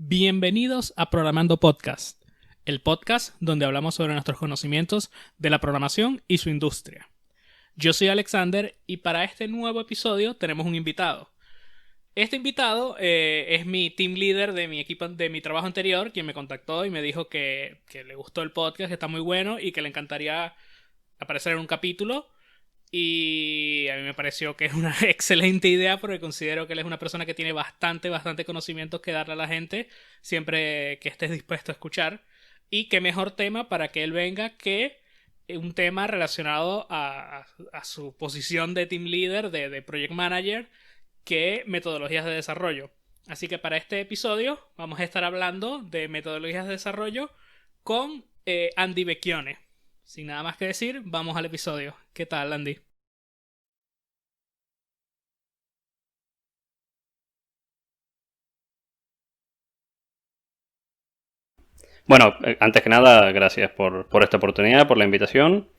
Bienvenidos a Programando Podcast, el podcast donde hablamos sobre nuestros conocimientos de la programación y su industria. Yo soy Alexander y para este nuevo episodio tenemos un invitado. Este invitado es mi team leader de mi equipo, de mi trabajo anterior, quien me contactó y me dijo que le gustó el podcast, que está muy bueno y que le encantaría aparecer en un capítulo. Y a mí me pareció que es una excelente idea porque considero que él es una persona que tiene bastante conocimientos que darle a la gente siempre que estés dispuesto a escuchar. Y qué mejor tema para que él venga que un tema relacionado a su posición de team leader, de project manager, que metodologías de desarrollo. Así que para este episodio vamos a estar hablando de metodologías de desarrollo con Andy Vecchione. Sin nada más que decir, vamos al episodio. ¿Qué tal, Andy? Bueno, antes que nada, gracias por esta oportunidad, por la invitación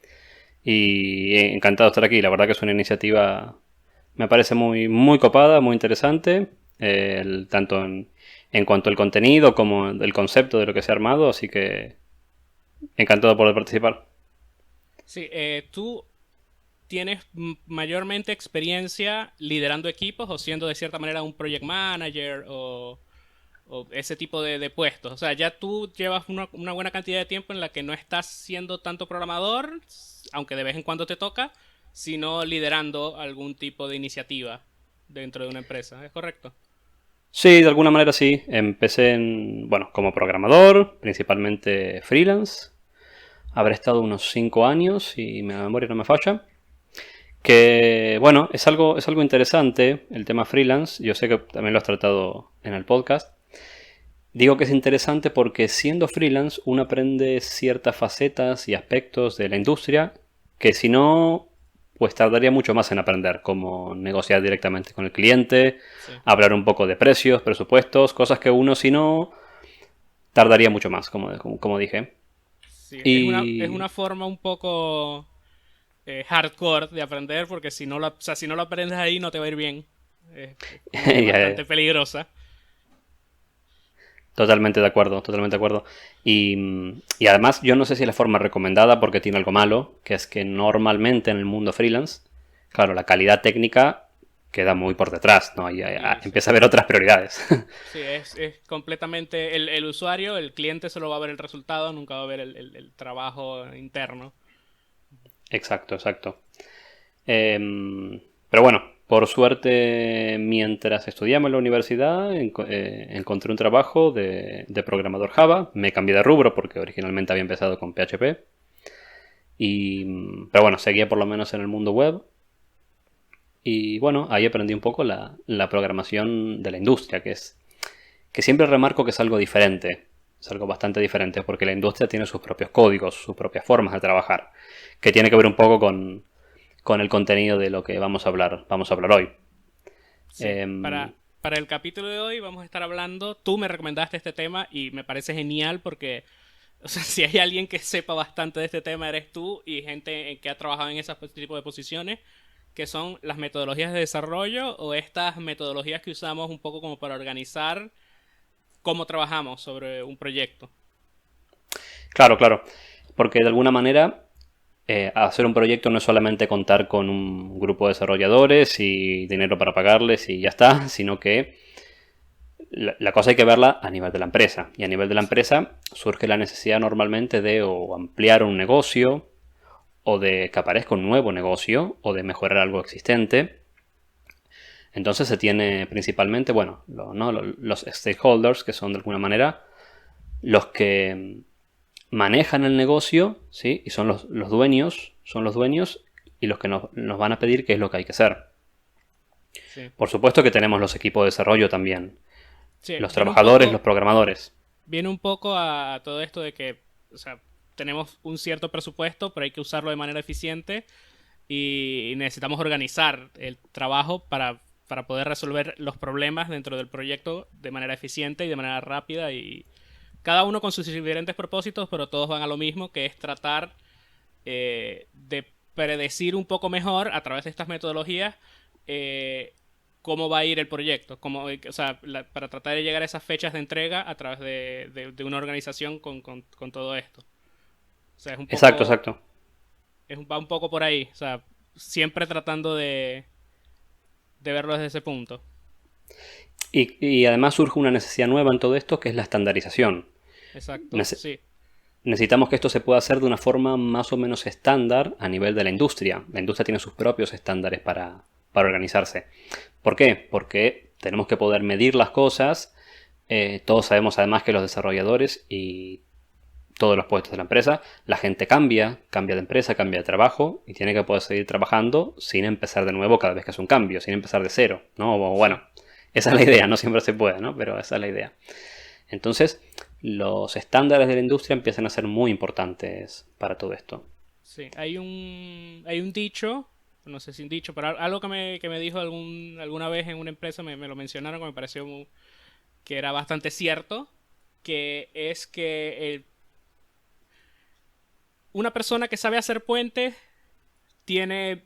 y encantado de estar aquí. La verdad que es una iniciativa, me parece muy copada, muy interesante, tanto en cuanto al contenido como el concepto de lo que se ha armado, así que encantado de poder participar. Sí, tú tienes mayormente experiencia liderando equipos o siendo de cierta manera un project manager o ese tipo de puestos. O sea, ya tú llevas una buena cantidad de tiempo en la que no estás siendo tanto programador, aunque de vez en cuando te toca, sino liderando algún tipo de iniciativa dentro de una empresa. ¿Es correcto? Sí, de alguna manera sí. Empecé bueno, como programador, principalmente freelance. Habré estado unos 5 años y mi memoria no me falla. Que bueno, es algo interesante el tema freelance. Yo sé que también lo has tratado en el podcast. Digo que es interesante porque siendo freelance uno aprende ciertas facetas y aspectos de la industria que si no, pues tardaría mucho más en aprender, como negociar directamente con el cliente, Sí. hablar un poco de precios, presupuestos, cosas que uno si no tardaría mucho más, como dije. Sí, es Y una forma un poco hardcore de aprender porque si no lo, o sea, si no lo aprendes ahí no te va a ir bien. Es como que ya, bastante peligrosa. totalmente de acuerdo, totalmente de acuerdo. Y además, yo no sé si es la forma recomendada porque tiene algo malo, que es que normalmente en el mundo freelance, claro, la calidad técnica queda muy por detrás, ¿no? Y Sí, sí. empieza a haber otras prioridades. Sí, es completamente el usuario, el cliente solo va a ver el resultado, nunca va a ver el trabajo interno. Exacto, exacto. Pero bueno, por suerte, mientras estudiamos en la universidad, encontré un trabajo de programador Java. Me cambié de rubro porque originalmente había empezado con PHP. Pero bueno, seguía por lo menos en el mundo web. Y bueno, ahí aprendí un poco la programación de la industria, que siempre remarco que es algo diferente. Es algo bastante diferente porque la industria tiene sus propios códigos, sus propias formas de trabajar, que tiene que ver un poco con el contenido de lo que vamos a hablar hoy. Sí, Em, para el capítulo de hoy vamos a estar hablando, tú me recomendaste este tema y me parece genial porque, o sea, si hay alguien que sepa bastante de este tema eres tú y gente que ha trabajado en ese tipo de posiciones, que son las metodologías de desarrollo o estas metodologías que usamos un poco como para organizar cómo trabajamos sobre un proyecto. claro, claro, porque de alguna manera hacer un proyecto no es solamente contar con un grupo de desarrolladores y dinero para pagarles y ya está, sino que la cosa hay que verla a nivel de la empresa. Y a nivel de la Sí, empresa surge la necesidad normalmente de o ampliar un negocio, o de que aparezca un nuevo negocio, o de mejorar algo existente. Entonces se tiene principalmente, bueno, ¿no? Los stakeholders, que son de alguna manera los que manejan el negocio, ¿sí? Y son los dueños y los que nos van a pedir qué es lo que hay que hacer. sí. Por supuesto que tenemos los equipos de desarrollo también, Sí, los trabajadores, los programadores. viene un poco a todo esto de que, o sea, tenemos un cierto presupuesto, pero hay que usarlo de manera eficiente y necesitamos organizar el trabajo para poder resolver los problemas dentro del proyecto de manera eficiente y de manera rápida y cada uno con sus diferentes propósitos, pero todos van a lo mismo, que es tratar de predecir un poco mejor a través de estas metodologías eh, cómo va a ir el proyecto, o sea, para tratar de llegar a esas fechas de entrega a través de una organización con todo esto. O sea, es un Exacto, poco, exacto. va un poco por ahí, o sea, siempre tratando de verlo desde ese punto. Y además surge una necesidad nueva en todo esto, que es la estandarización. Exacto, Nece- sí, Necesitamos que esto se pueda hacer de una forma más o menos estándar a nivel de la industria. La industria tiene sus propios estándares para organizarse. ¿Por qué? Porque tenemos que poder medir las cosas. Todos sabemos además que los desarrolladores y todos los puestos de la empresa, la gente cambia de empresa, cambia de trabajo y tiene que poder seguir trabajando sin empezar de nuevo cada vez que hace un cambio, sin empezar de cero, ¿no? O bueno, sí, esa es la idea, no siempre se puede, ¿no? Pero esa es la idea. Entonces, los estándares de la industria empiezan a ser muy importantes para todo esto. sí. Hay un dicho, no sé si un dicho, pero algo que me dijo alguna vez en una empresa, me lo mencionaron que me pareció que era bastante cierto, que es que una persona que sabe hacer puentes tiene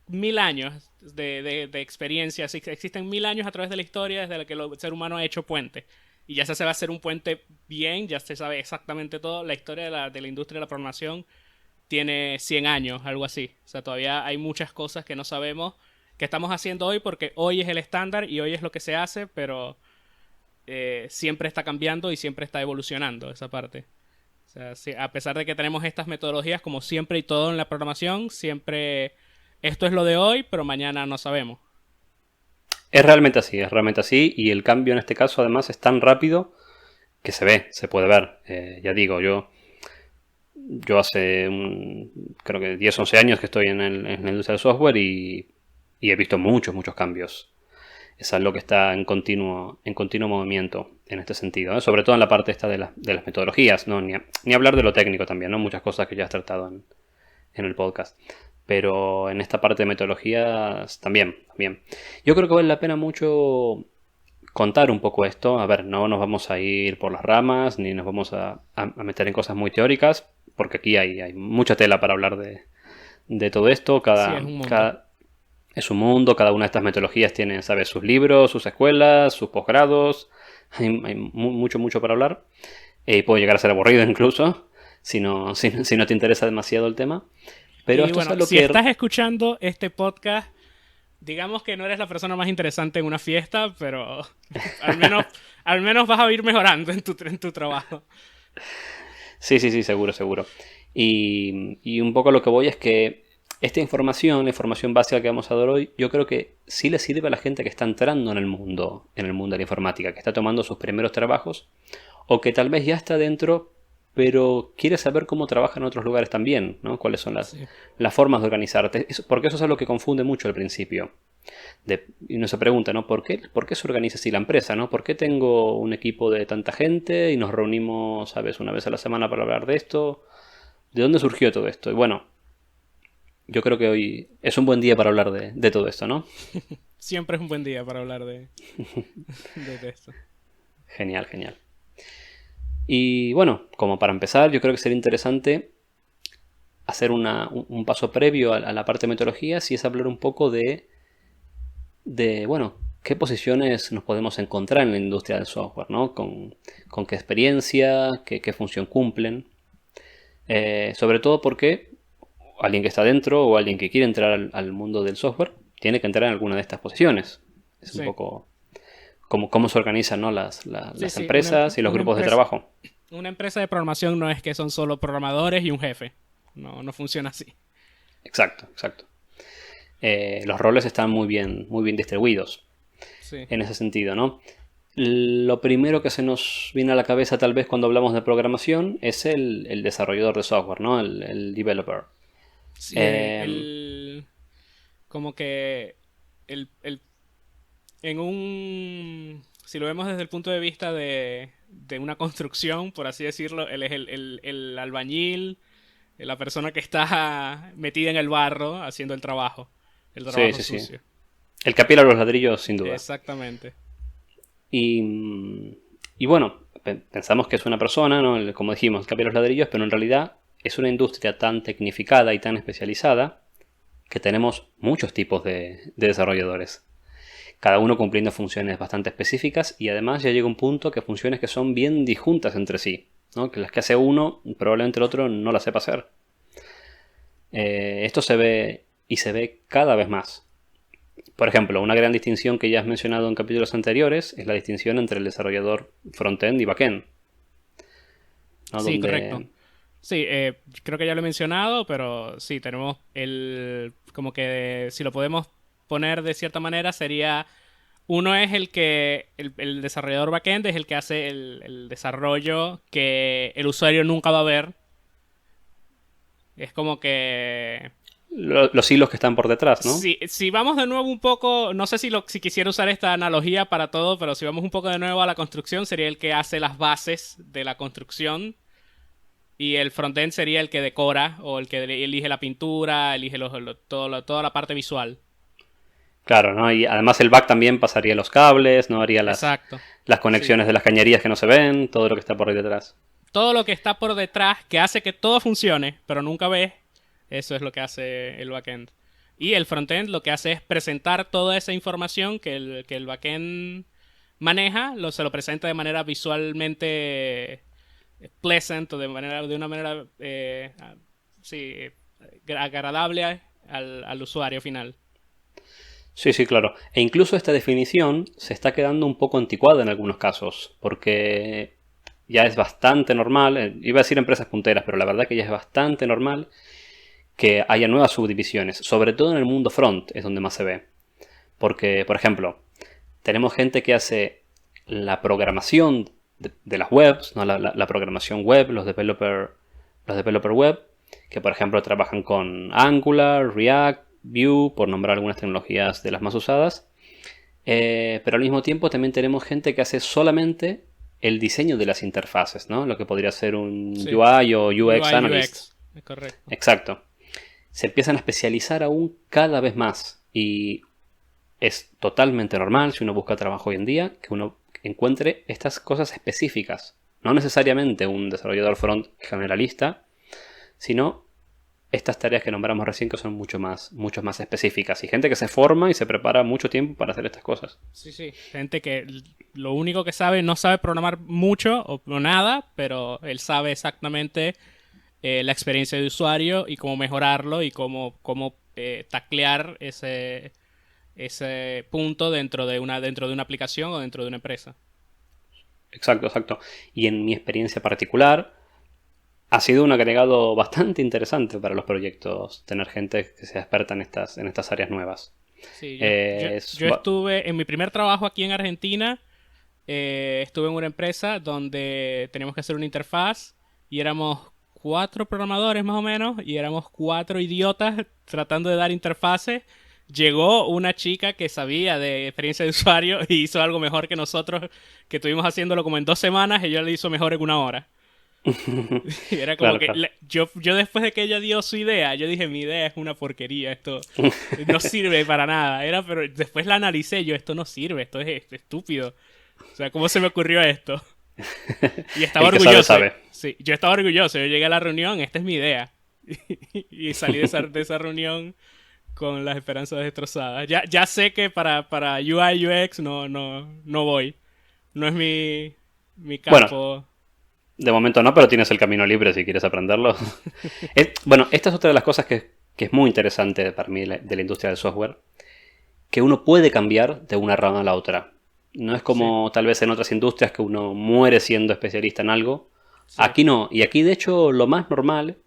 1000 años de experiencia. Existen 1000 años a través de la historia desde la que el ser humano ha hecho puentes. Y ya se sabe hacer un puente bien, ya se sabe exactamente todo. La historia de la industria de la programación tiene 100 años, algo así. O sea, todavía hay muchas cosas que no sabemos que estamos haciendo hoy porque hoy es el estándar y hoy es lo que se hace, pero siempre está cambiando y siempre está evolucionando esa parte. O sea, sí, a pesar de que tenemos estas metodologías, como siempre y todo en la programación, siempre esto es lo de hoy, pero mañana no sabemos. Es realmente así y el cambio en este caso además es tan rápido que se ve, se puede ver. Ya digo, yo hace creo que 10 11 años que estoy en la industria del software y he visto muchos cambios. Es algo que está en continuo movimiento en este sentido, ¿eh? Sobre todo en la parte esta de las metodologías, ¿no? Ni hablar de lo técnico también, ¿no? Muchas cosas que ya has tratado en el podcast. Pero en esta parte de metodologías también. Yo creo que vale la pena mucho contar un poco esto. A ver, no nos vamos a ir por las ramas, ni nos vamos a meter en cosas muy teóricas, porque aquí hay mucha tela para hablar de todo esto. Sí, es un mundo. Es un mundo, cada una de estas metodologías tiene, ¿sabes? Sus libros, sus escuelas, sus posgrados. Hay mucho para hablar. Y puede llegar a ser aburrido incluso, si no te interesa demasiado el tema. Pero Y esto es bueno, algo si que... estás escuchando este podcast, digamos que no eres la persona más interesante en una fiesta, pero al menos, al menos vas a ir mejorando en tu trabajo. Sí, seguro. Y un poco lo que voy es que esta información, la información básica que vamos a dar hoy, yo creo que sí le sirve a la gente que está entrando en el mundo de la informática, que está tomando sus primeros trabajos, o que tal vez ya está dentro, pero quiere saber cómo trabaja en otros lugares también, ¿no? Cuáles son Sí, las formas de organizarte. Porque eso es algo que confunde mucho al principio. Y uno se pregunta, ¿no? ¿Por qué se organiza así la empresa, ¿no? ¿Por qué tengo un equipo de tanta gente y nos reunimos, ¿sabes?, una vez a la semana para hablar de esto? ¿De dónde surgió todo esto? Y bueno, yo creo que hoy es un buen día para hablar de todo esto, ¿no? siempre es un buen día para hablar de esto. Genial. Y bueno, como para empezar, yo creo que sería interesante hacer un paso previo a la parte de metodología, si es hablar un poco bueno, qué posiciones nos podemos encontrar en la industria del software, ¿no? Con qué experiencia, qué función cumplen. Sobre todo porque alguien que está dentro o alguien que quiere entrar al mundo del software tiene que entrar en alguna de estas posiciones. Es un Sí, poco cómo se organizan, ¿no? sí, las sí. empresas y los grupos de trabajo. Una empresa de programación no es que son solo programadores y un jefe. No, no funciona así. Exacto. Los roles están muy bien distribuidos Sí, en ese sentido, ¿no? Lo primero que se nos viene a la cabeza tal vez cuando hablamos de programación es el desarrollador de software, ¿no? El developer. sí, Eh, como que el en un... Si lo vemos desde el punto de vista de una construcción, por así decirlo, él es el albañil, la persona que está metida en el barro haciendo el trabajo sí. sucio. El que apila a los ladrillos, sin duda. Exactamente. Y bueno, pensamos que es una persona, ¿no? Como dijimos, que apila a los ladrillos, pero en realidad es una industria tan tecnificada y tan especializada que tenemos muchos tipos de desarrolladores. cada uno cumpliendo funciones bastante específicas y además ya llega un punto que funciones que son bien disjuntas entre sí, ¿no? Que las que hace uno probablemente el otro no las sepa hacer. Esto se ve y se ve cada vez más. Por ejemplo, una gran distinción que ya has mencionado en capítulos anteriores es la distinción entre el desarrollador frontend y backend, ¿no? Sí, correcto. Sí, creo que ya lo he mencionado, pero sí, tenemos como que si lo podemos poner de cierta manera, sería, uno es el desarrollador backend es el que hace el desarrollo que el usuario nunca va a ver. Es como que Los hilos que están por detrás, ¿no? si vamos de nuevo un poco, no sé si quisiera usar esta analogía para todo, pero si vamos un poco de nuevo a la construcción, sería el que hace las bases de la construcción. Y el frontend sería el que decora o el que elige la pintura, elige toda la parte visual. Claro, ¿no? Y además el back también pasaría los cables, ¿no? Haría Exacto. las conexiones Sí. de las cañerías que no se ven, todo lo que está por ahí detrás. Todo lo que está por detrás que hace que todo funcione, pero nunca ves, eso es lo que hace el backend. Y el frontend lo que hace es presentar toda esa información que el backend maneja, se lo presenta de manera visualmente pleasant o de una manera sí, agradable al usuario final. Sí, sí, claro. E incluso esta definición se está quedando un poco anticuada en algunos casos, porque ya es bastante normal, iba a decir empresas punteras, pero la verdad que ya es bastante normal que haya nuevas subdivisiones, sobre todo en el mundo front es donde más se ve. Porque, por ejemplo, tenemos gente que hace la programación de las webs, ¿no? La programación web, los developer web, que por ejemplo trabajan con Angular, React, Vue, por nombrar algunas tecnologías de las más usadas. Pero al mismo tiempo también tenemos gente que hace solamente el diseño de las interfaces, ¿no? Lo que podría ser un Sí. UI o UX UI, analyst. UX, es correcto. Exacto. Se empiezan a especializar aún cada vez más y es totalmente normal si uno busca trabajo hoy en día que uno encuentre estas cosas específicas. No necesariamente un desarrollador front generalista, sino estas tareas que nombramos recién que son mucho más específicas. Y gente que se forma y se prepara mucho tiempo para hacer estas cosas. Sí, sí. Gente que lo único que sabe, no sabe programar mucho o nada, pero él sabe exactamente la experiencia de usuario y cómo mejorarlo y cómo taclear ese punto dentro de una aplicación o dentro de una empresa. Exacto, exacto. Y en mi experiencia particular, ha sido un agregado bastante interesante para los proyectos tener gente que sea experta en estas áreas nuevas. Sí, yo estuve en mi primer trabajo aquí en Argentina, estuve en una empresa donde teníamos que hacer una interfaz y éramos 4 programadores más o menos y éramos 4 idiotas tratando de dar interfaces. Llegó una chica que sabía de experiencia de usuario y hizo algo mejor que nosotros, que estuvimos haciéndolo como en 2 semanas, ella lo hizo mejor en 1 hora. Y era como Claro, que claro. yo después de que ella dio su idea, yo dije, mi idea es una porquería, esto no sirve para nada. Pero después la analicé, esto no sirve, esto es estúpido. O sea, ¿cómo se me ocurrió esto? Y estaba El que sabe, orgulloso. sabe. Sí, yo estaba orgulloso, yo llegué a la reunión, esta es mi idea. Y salí de esa reunión con las esperanzas destrozadas. Ya sé que para UI UX no voy. No es mi Bueno, campo. de momento no, pero tienes el camino libre si quieres aprenderlo. Bueno, esta es otra de las cosas que es muy interesante para mí de la industria del software, que uno puede cambiar de una rama a la otra. No es Sí, como tal vez en otras industrias que uno muere siendo especialista en algo. sí. Aquí no. Y aquí de hecho lo más normal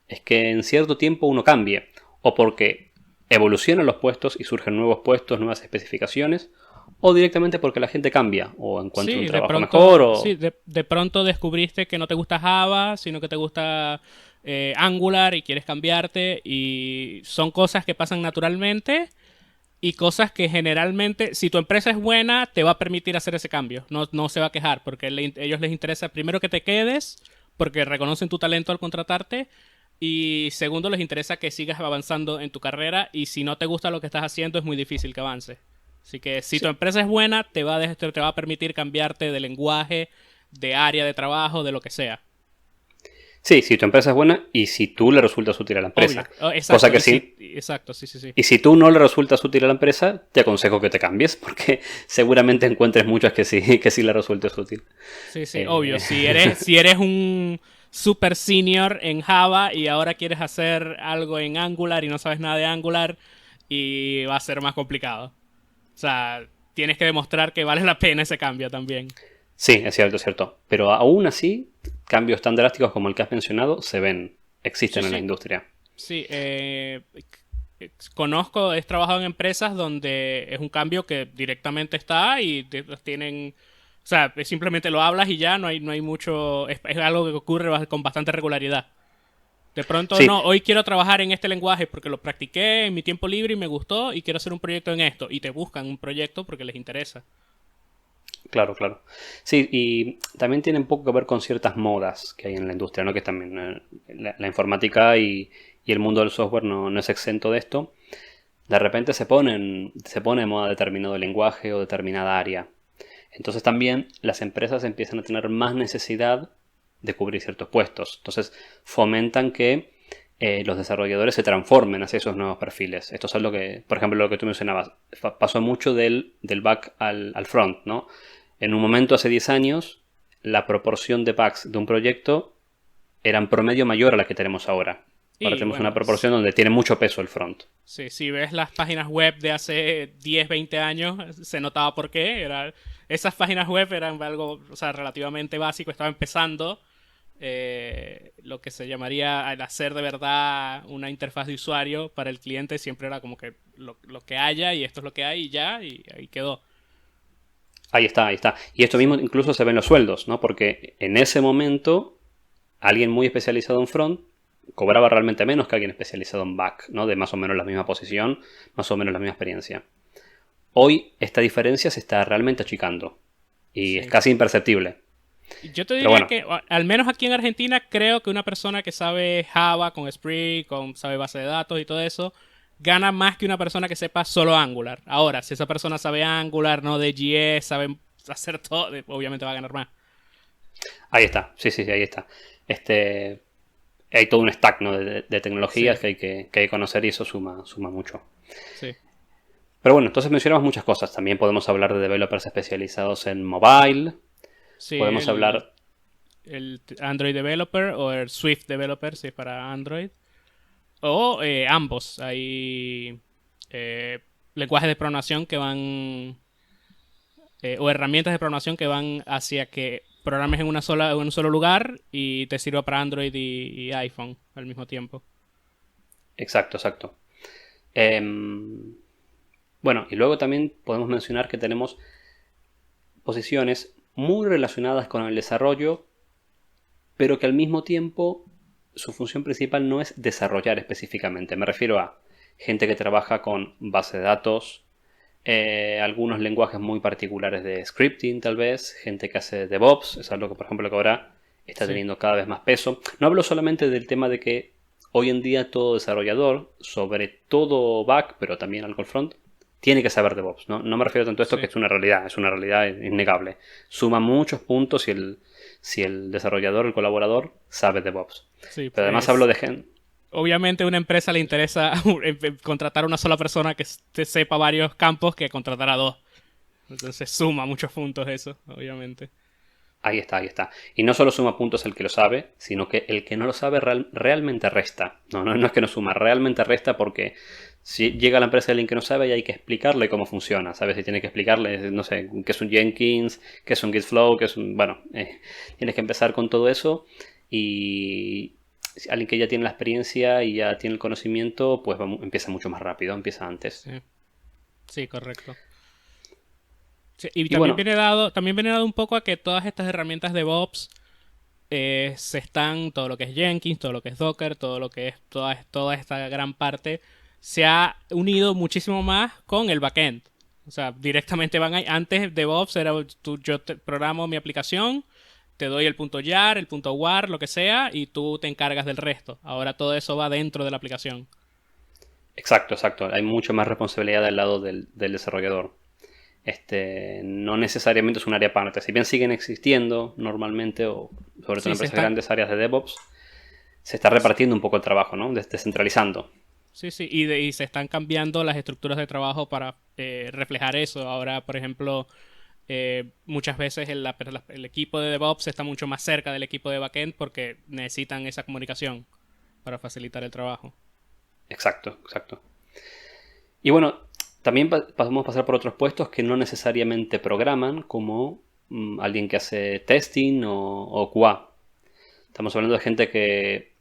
es que en cierto tiempo uno cambie. O porque evolucionan los puestos y surgen nuevos puestos, nuevas especificaciones. O directamente porque la gente cambia. O encuentra un Sí, trabajo mejor. O... sí, de pronto descubriste que no te gusta Java, sino que te gusta Angular y quieres cambiarte. Y son cosas que pasan naturalmente y cosas que generalmente, si tu empresa es buena, te va a permitir hacer ese cambio. No se va a quejar porque ellos les interesa primero que te quedes, porque reconocen tu talento al contratarte. Y segundo, les interesa que sigas avanzando en tu carrera y si no te gusta lo que estás haciendo, es muy difícil que avances. Así que si Sí, tu empresa es buena, te va a permitir cambiarte de lenguaje, de área de trabajo, de lo que sea. Sí, si tu empresa es buena y si tú le resultas útil a la empresa. Obvio. Exacto, Cosa que sí. Exacto, sí, sí, sí. Y si tú no le resultas útil a la empresa, te aconsejo que te cambies, porque seguramente encuentres muchas que sí le resultes útil. Sí, sí, Eh, obvio. Si eres un super senior en Java y ahora quieres hacer algo en Angular y no sabes nada de Angular, y va a ser más complicado. O sea, tienes que demostrar que vale la pena ese cambio también. sí, es cierto, es cierto. Pero aún así, cambios tan drásticos como el que has mencionado se ven, Sí, existen en la sí. industria. Sí, conozco, he trabajado en empresas donde es un cambio que directamente está y tienen, o sea, simplemente lo hablas y ya, no hay mucho, es algo que ocurre con bastante regularidad. De pronto, Sí, no, hoy quiero trabajar en este lenguaje porque lo practiqué en mi tiempo libre y me gustó y quiero hacer un proyecto en esto. Y te buscan un proyecto porque les interesa. claro, claro. Sí, y también tiene un poco que ver con ciertas modas que hay en la industria, ¿no? Que también la informática y el mundo del software no es exento de esto. De repente se pone de moda determinado lenguaje o determinada área. Entonces también las empresas empiezan a tener más necesidad de cubrir ciertos puestos. Entonces fomentan que los desarrolladores se transformen hacia esos nuevos perfiles. Esto es algo que, por ejemplo, lo que tú mencionabas, pasó mucho del back al front, ¿no? En un momento, hace 10 años, la proporción de backs de un proyecto era en promedio mayor a la que tenemos ahora. Ahora Y tenemos una bueno, proporción donde tiene mucho peso el front. sí, si ves las páginas web de hace 10 20 años, se notaba por qué. Esas páginas web eran algo, o sea, relativamente básico, estaba empezando lo que se llamaría al hacer de verdad una interfaz de usuario para el cliente. Siempre era como que lo que haya y esto es lo que hay y ya, y ahí quedó. Ahí está, ahí está. Y esto Sí, mismo incluso se ve en los sueldos, ¿no? Porque en ese momento alguien muy especializado en front cobraba realmente menos que alguien especializado en back, ¿no? De más o menos la misma posición, más o menos la misma experiencia. Hoy esta diferencia se está realmente achicando y es sí. casi imperceptible. Yo te Pero diría bueno, que, al menos aquí en Argentina, creo que una persona que sabe Java con Spring, sabe base de datos y todo eso, gana más que una persona que sepa solo Angular. Ahora, si esa persona sabe Angular, no de JS, sabe hacer todo, obviamente va a ganar más. ahí está, sí, sí, sí, ahí está. Este, hay todo un stack, ¿no? de tecnologías Sí, que hay que conocer y eso suma mucho. sí. Pero bueno, entonces mencionamos muchas cosas. También podemos hablar de developers especializados en mobile. Sí, Podemos hablar. el Android Developer o el Swift Developer, si es para Android. O ambos. Hay eh, lenguajes de programación que van o herramientas de programación que van hacia que programes en un solo lugar y te sirva para Android y iPhone al mismo tiempo. Exacto, exacto. Em, bueno, y luego también podemos mencionar que tenemos posiciones muy relacionadas con el desarrollo, pero que al mismo tiempo su función principal no es desarrollar específicamente. Me refiero a gente que trabaja con base de datos, algunos lenguajes muy particulares de scripting tal vez, gente que hace DevOps, es algo que por ejemplo que ahora está Sí, teniendo cada vez más peso. No hablo solamente del tema de que hoy en día todo desarrollador, sobre todo back, pero también algo front, tiene que saber DevOps. No me refiero tanto a esto que sí, es una realidad innegable. Suma muchos puntos si el desarrollador, el colaborador, sabe DevOps. sí, Pero además hablo pues de gente. obviamente a una empresa le interesa contratar a una sola persona que sepa varios campos que contratar a dos. Entonces suma muchos puntos eso, obviamente. Ahí está, ahí está. Y no solo suma puntos el que lo sabe, sino que el que no lo sabe realmente resta. No es que no suma, realmente resta porque si llega a la empresa alguien que no sabe y hay que explicarle cómo funciona. ¿Sabes? Si tiene que explicarle, no sé, qué es un Jenkins, qué es un Git Flow, qué es un... Bueno, tienes que empezar con todo eso y si alguien que ya tiene la experiencia y ya tiene el conocimiento, pues empieza mucho más rápido, empieza antes. Sí, sí, correcto. Sí, y Y bueno, también viene dado un poco a que todas estas herramientas de DevOps todo lo que es Jenkins, todo lo que es Docker, todo lo que es toda esta gran parte, se ha unido muchísimo más con el backend. O sea, directamente van ahí. Antes DevOps era yo te programo mi aplicación, te doy el punto .jar, el punto .war, lo que sea, y tú te encargas del resto. Ahora todo eso va dentro de la aplicación. exacto, exacto. Hay mucho más responsabilidad del lado del desarrollador. No necesariamente es un área aparte. Si bien siguen existiendo normalmente, o sobre todo Sí, en empresas grandes, áreas de DevOps, se está repartiendo un poco el trabajo, ¿no? Descentralizando. Sí, sí, y se están cambiando las estructuras de trabajo para reflejar eso. Ahora, por ejemplo, muchas veces el equipo de DevOps está mucho más cerca del equipo de backend porque necesitan esa comunicación para facilitar el trabajo. Exacto, exacto. Y bueno, también podemos pasar por otros puestos que no necesariamente programan, como alguien que hace testing o QA. Estamos hablando de gente que,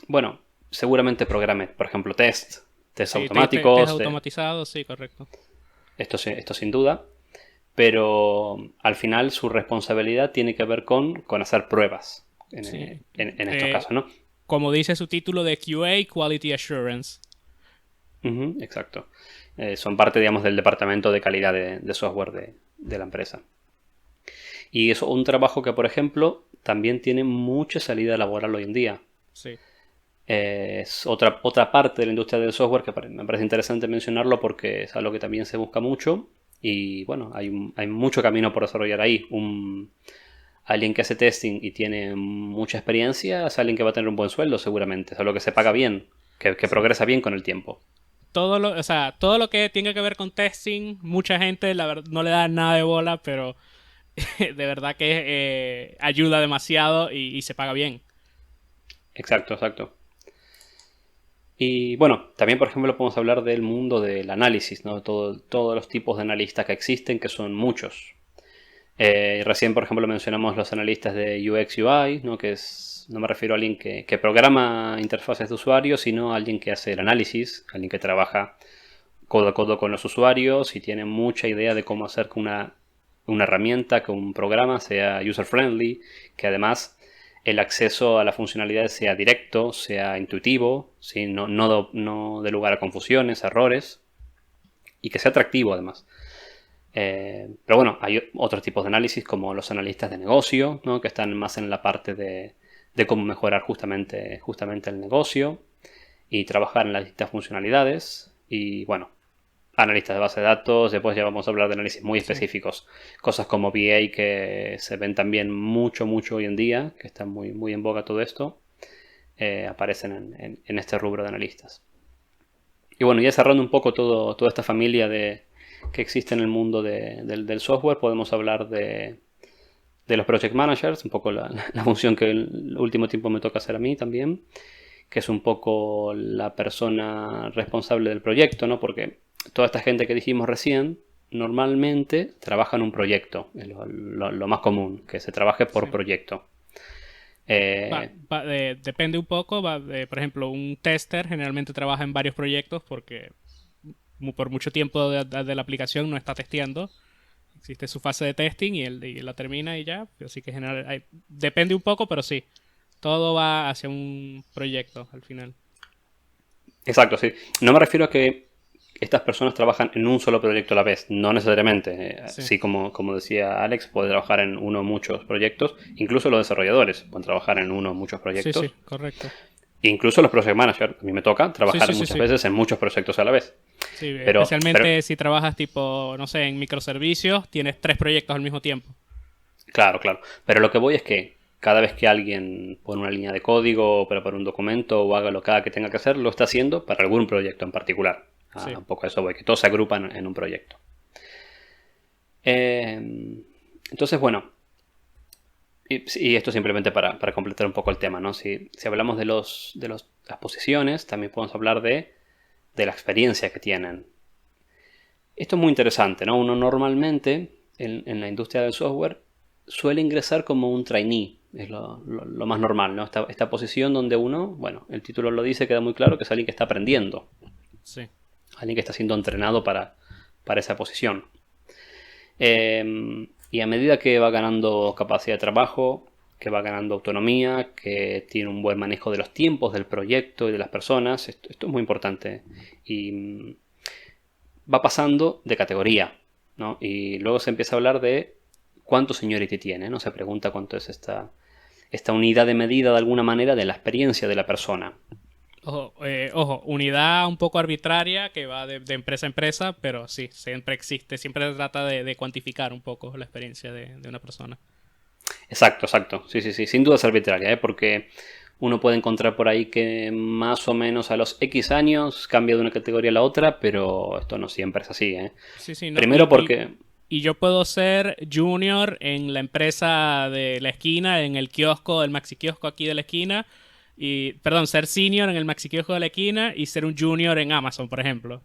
bueno, seguramente programe, por ejemplo, test Sí, test automáticos, automatizado, sí, correcto. esto sin duda, pero al final su responsabilidad tiene que ver con hacer pruebas Sí. en estos casos, ¿no? Como dice su título de QA, Quality Assurance. Ujú, exacto. Son parte, digamos, del departamento de calidad de software de la empresa. Y es un trabajo que, por ejemplo, también tiene mucha salida laboral hoy en día. Sí. Es otra parte de la industria del software que me parece interesante mencionarlo porque es algo que también se busca mucho y bueno, hay mucho camino por desarrollar ahí. Alguien que hace testing y tiene mucha experiencia es alguien que va a tener un buen sueldo seguramente, es algo que se paga bien, que Sí. progresa bien con el tiempo. O sea, todo lo que tenga que ver con testing, mucha gente la verdad no le da nada de bola, pero de verdad que ayuda demasiado y se paga bien. Exacto, exacto. Y bueno, también por ejemplo podemos hablar del mundo del análisis, ¿no? Todos los tipos de analistas que existen, que son muchos. Recién, por ejemplo, mencionamos los analistas de UX UI, ¿no? No me refiero a alguien que programa interfaces de usuarios, sino a alguien que hace el análisis, alguien que trabaja codo a codo con los usuarios y tiene mucha idea de cómo hacer que una herramienta, que un programa sea user-friendly, que además el acceso a las funcionalidades sea directo, sea intuitivo, ¿sí? No dé lugar a confusiones, errores, y que sea atractivo además. Pero bueno, hay otros tipos de análisis como los analistas de negocio, ¿no? Que están más en la parte de cómo mejorar justamente el negocio y trabajar en las distintas funcionalidades. Y bueno, analistas de base de datos, después ya vamos a hablar de análisis muy Sí. específicos, cosas como VA que se ven también mucho hoy en día, que está muy en boga todo esto, aparecen en este rubro de analistas. Y bueno, ya cerrando un poco toda esta familia que existe en el mundo del software, podemos hablar de los project managers, un poco la función que el último tiempo me toca hacer a mí también, que es un poco la persona responsable del proyecto, ¿no? Porque toda esta gente que dijimos recién normalmente trabaja en un proyecto, es lo más común, que se trabaje por Sí. proyecto. Eh, Depende un poco. Por ejemplo, un tester generalmente trabaja en varios proyectos porque por mucho tiempo de la aplicación no está testeando. Existe su fase de testing y la termina y ya. Así que depende un poco, pero sí. Todo va hacia un proyecto al final. exacto, sí. No me refiero a que estas personas trabajan en un solo proyecto a la vez, no necesariamente. Sí, Sí, como decía Alex, puede trabajar en uno o muchos proyectos. Incluso los desarrolladores pueden trabajar en uno o muchos sí, sí, proyectos. correcto. Incluso los project managers. A mí me toca Sí, trabajar sí, sí, muchas sí. veces en muchos proyectos a la vez. Sí, Pero especialmente si trabajas tipo, no sé, en microservicios, tienes tres proyectos al mismo tiempo. claro, claro. Pero lo que voy es que cada vez que alguien pone una línea de código o prepara un documento o haga lo que tenga que hacer, lo está haciendo para algún proyecto en particular. Sí, Un poco a eso voy, que todos se agrupan en un proyecto. Entonces, bueno, y esto simplemente para completar un poco el tema, ¿no? Si hablamos las posiciones, también podemos hablar de la experiencia que tienen. Esto es muy interesante, ¿no? Uno normalmente en la industria del software suele ingresar como un trainee, es lo más normal, ¿no? Esta posición donde uno, bueno, el título lo dice, queda muy claro que es alguien que está aprendiendo, sí. alguien que está siendo entrenado para esa posición. Y a medida que va ganando capacidad de trabajo, que va ganando autonomía, que tiene un buen manejo de los tiempos del proyecto y de las personas, esto es muy importante. Y va pasando de categoría, ¿no? Y luego se empieza a hablar de cuánto seniority tiene, ¿no? Se pregunta cuánto es esta unidad de medida de alguna manera de la experiencia de la persona. Ojo, unidad un poco arbitraria que va de empresa a empresa, pero sí, siempre existe, siempre se trata de cuantificar un poco la experiencia de una persona. Exacto, exacto. Sí, sí, sí. Sin duda es arbitraria, ¿eh? Porque Uno puede encontrar por ahí que más o menos a los X años cambia de una categoría a la otra, pero esto no siempre es así, ¿eh? Sí, sí, no. Primero porque... Y yo puedo ser junior en la empresa de la esquina, en el kiosco, el maxi kiosco aquí de la esquina. Y, perdón, ser senior en el maxi kiosco de la esquina y ser un junior en Amazon, por ejemplo.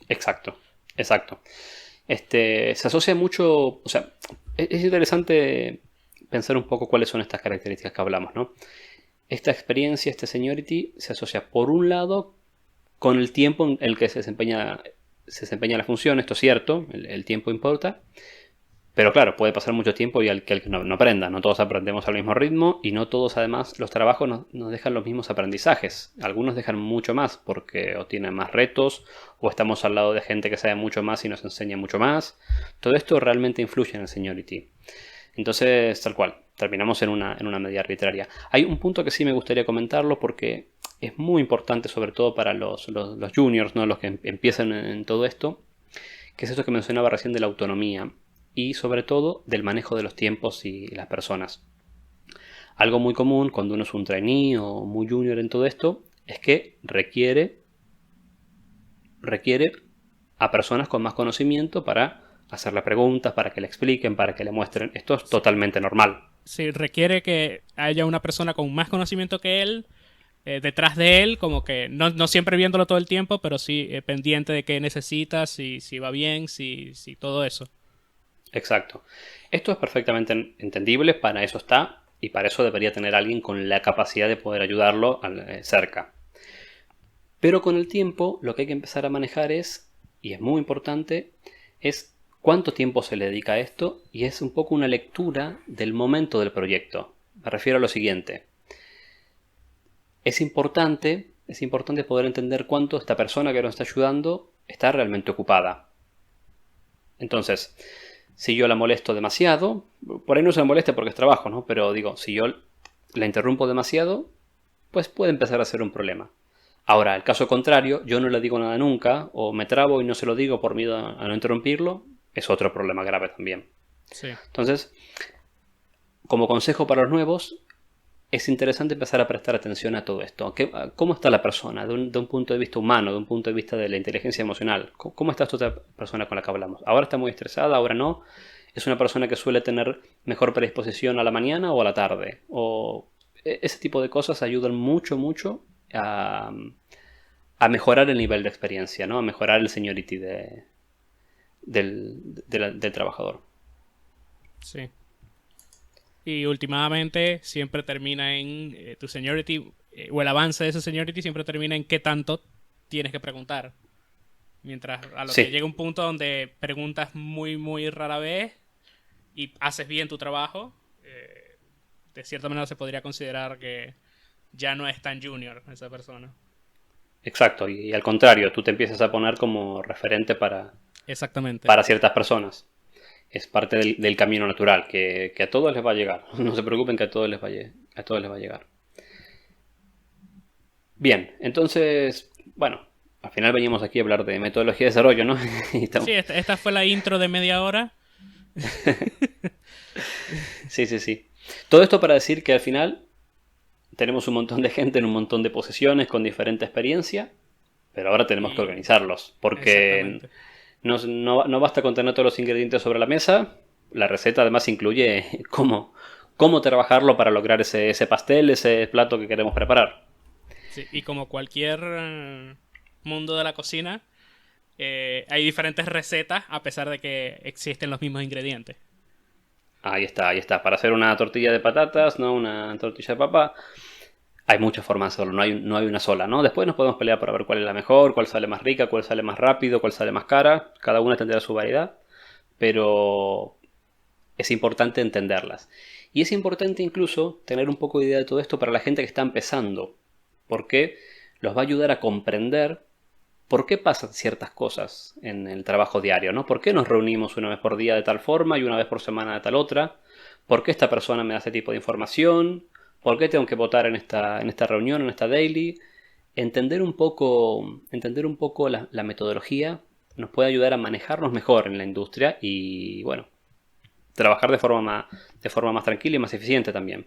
Exacto, exacto. Se asocia mucho, o sea, es interesante pensar un poco cuáles son estas características que hablamos, ¿no? Esta experiencia, este seniority, se asocia por un lado con el tiempo en el que se desempeña la función, esto es cierto, el tiempo importa, pero claro, puede pasar mucho tiempo y al que no aprenda, no todos aprendemos al mismo ritmo y no todos además los trabajos nos dejan los mismos aprendizajes. Algunos dejan mucho más porque o tienen más retos o estamos al lado de gente que sabe mucho más y nos enseña mucho más. Todo esto realmente influye en el seniority. Entonces, tal cual, terminamos en una medida arbitraria. Hay un punto que sí me gustaría comentarlo porque es muy importante, sobre todo para los juniors, ¿no? Los que empiezan en todo esto, que es eso que mencionaba recién de la autonomía y sobre todo del manejo de los tiempos y las personas. Algo muy común cuando uno es un trainee o muy junior en todo esto es que requiere a personas con más conocimiento para hacerle preguntas, para que le expliquen, para que le muestren. Esto es totalmente normal. Sí, requiere que haya una persona con más conocimiento que él detrás de él, como que no siempre viéndolo todo el tiempo, pero sí pendiente de qué necesita, si va bien, si todo eso. Exacto. Esto es perfectamente entendible, para eso está y para eso debería tener alguien con la capacidad de poder ayudarlo cerca. Pero con el tiempo lo que hay que empezar a manejar es, y es muy importante, es cuánto tiempo se le dedica a esto y es un poco una lectura del momento del proyecto. Me refiero a lo siguiente. Es importante poder entender cuánto esta persona que nos está ayudando está realmente ocupada. Entonces, si yo la molesto demasiado, por ahí no se la moleste porque es trabajo, ¿no? Pero digo, si yo la interrumpo demasiado, pues puede empezar a ser un problema. Ahora, el caso contrario, yo no le digo nada nunca, o me trabo y no se lo digo por miedo a no interrumpirlo, es otro problema grave también. Sí. Entonces, como consejo para los nuevos, es interesante empezar a prestar atención a todo esto. ¿Cómo está la persona de un punto de vista humano, de un punto de vista de la inteligencia emocional? ¿Cómo está esta otra persona con la que hablamos? ¿Ahora está muy estresada? ¿Ahora no? ¿Es una persona que suele tener mejor predisposición a la mañana o a la tarde? O ese tipo de cosas ayudan mucho, mucho a mejorar el nivel de experiencia, ¿no? A mejorar el seniority del trabajador. Sí. Y últimamente siempre termina en tu seniority, o el avance de ese seniority siempre termina en qué tanto tienes que preguntar. Mientras a lo Sí. que llega un punto donde preguntas muy, muy rara vez y haces bien tu trabajo, de cierta manera se podría considerar que ya no es tan junior esa persona. Exacto, y al contrario, tú te empiezas a poner como referente Exactamente. para ciertas personas. Es parte del camino natural, que a todos les va a llegar. No se preocupen, que a todos les va a llegar. Bien, entonces, bueno, al final veníamos aquí a hablar de metodología de desarrollo, ¿no? Sí, esta fue la intro de media hora. Sí, sí, sí. Todo esto para decir que al final tenemos un montón de gente en un montón de posiciones con diferente experiencia, pero ahora tenemos que organizarlos, porque no basta con tener todos los ingredientes sobre la mesa. La receta además incluye cómo trabajarlo para lograr ese pastel, ese plato que queremos preparar. Sí, y como cualquier mundo de la cocina, hay diferentes recetas a pesar de que existen los mismos ingredientes. Ahí está, ahí está. Para hacer una tortilla de patatas, ¿no? Una tortilla de papa, hay muchas formas de hacerlo, no hay una sola, ¿no? Después nos podemos pelear para ver cuál es la mejor, cuál sale más rica, cuál sale más rápido, cuál sale más cara. Cada una tendrá su variedad, pero es importante entenderlas. Y es importante incluso tener un poco de idea de todo esto para la gente que está empezando, porque los va a ayudar a comprender por qué pasan ciertas cosas en el trabajo diario, ¿no? ¿Por qué nos reunimos una vez por día de tal forma y una vez por semana de tal otra? ¿Por qué esta persona me da este tipo de información? ¿Por qué tengo que votar en esta reunión, en esta daily? Entender un poco la metodología nos puede ayudar a manejarnos mejor en la industria y, bueno, trabajar de forma más tranquila y más eficiente también.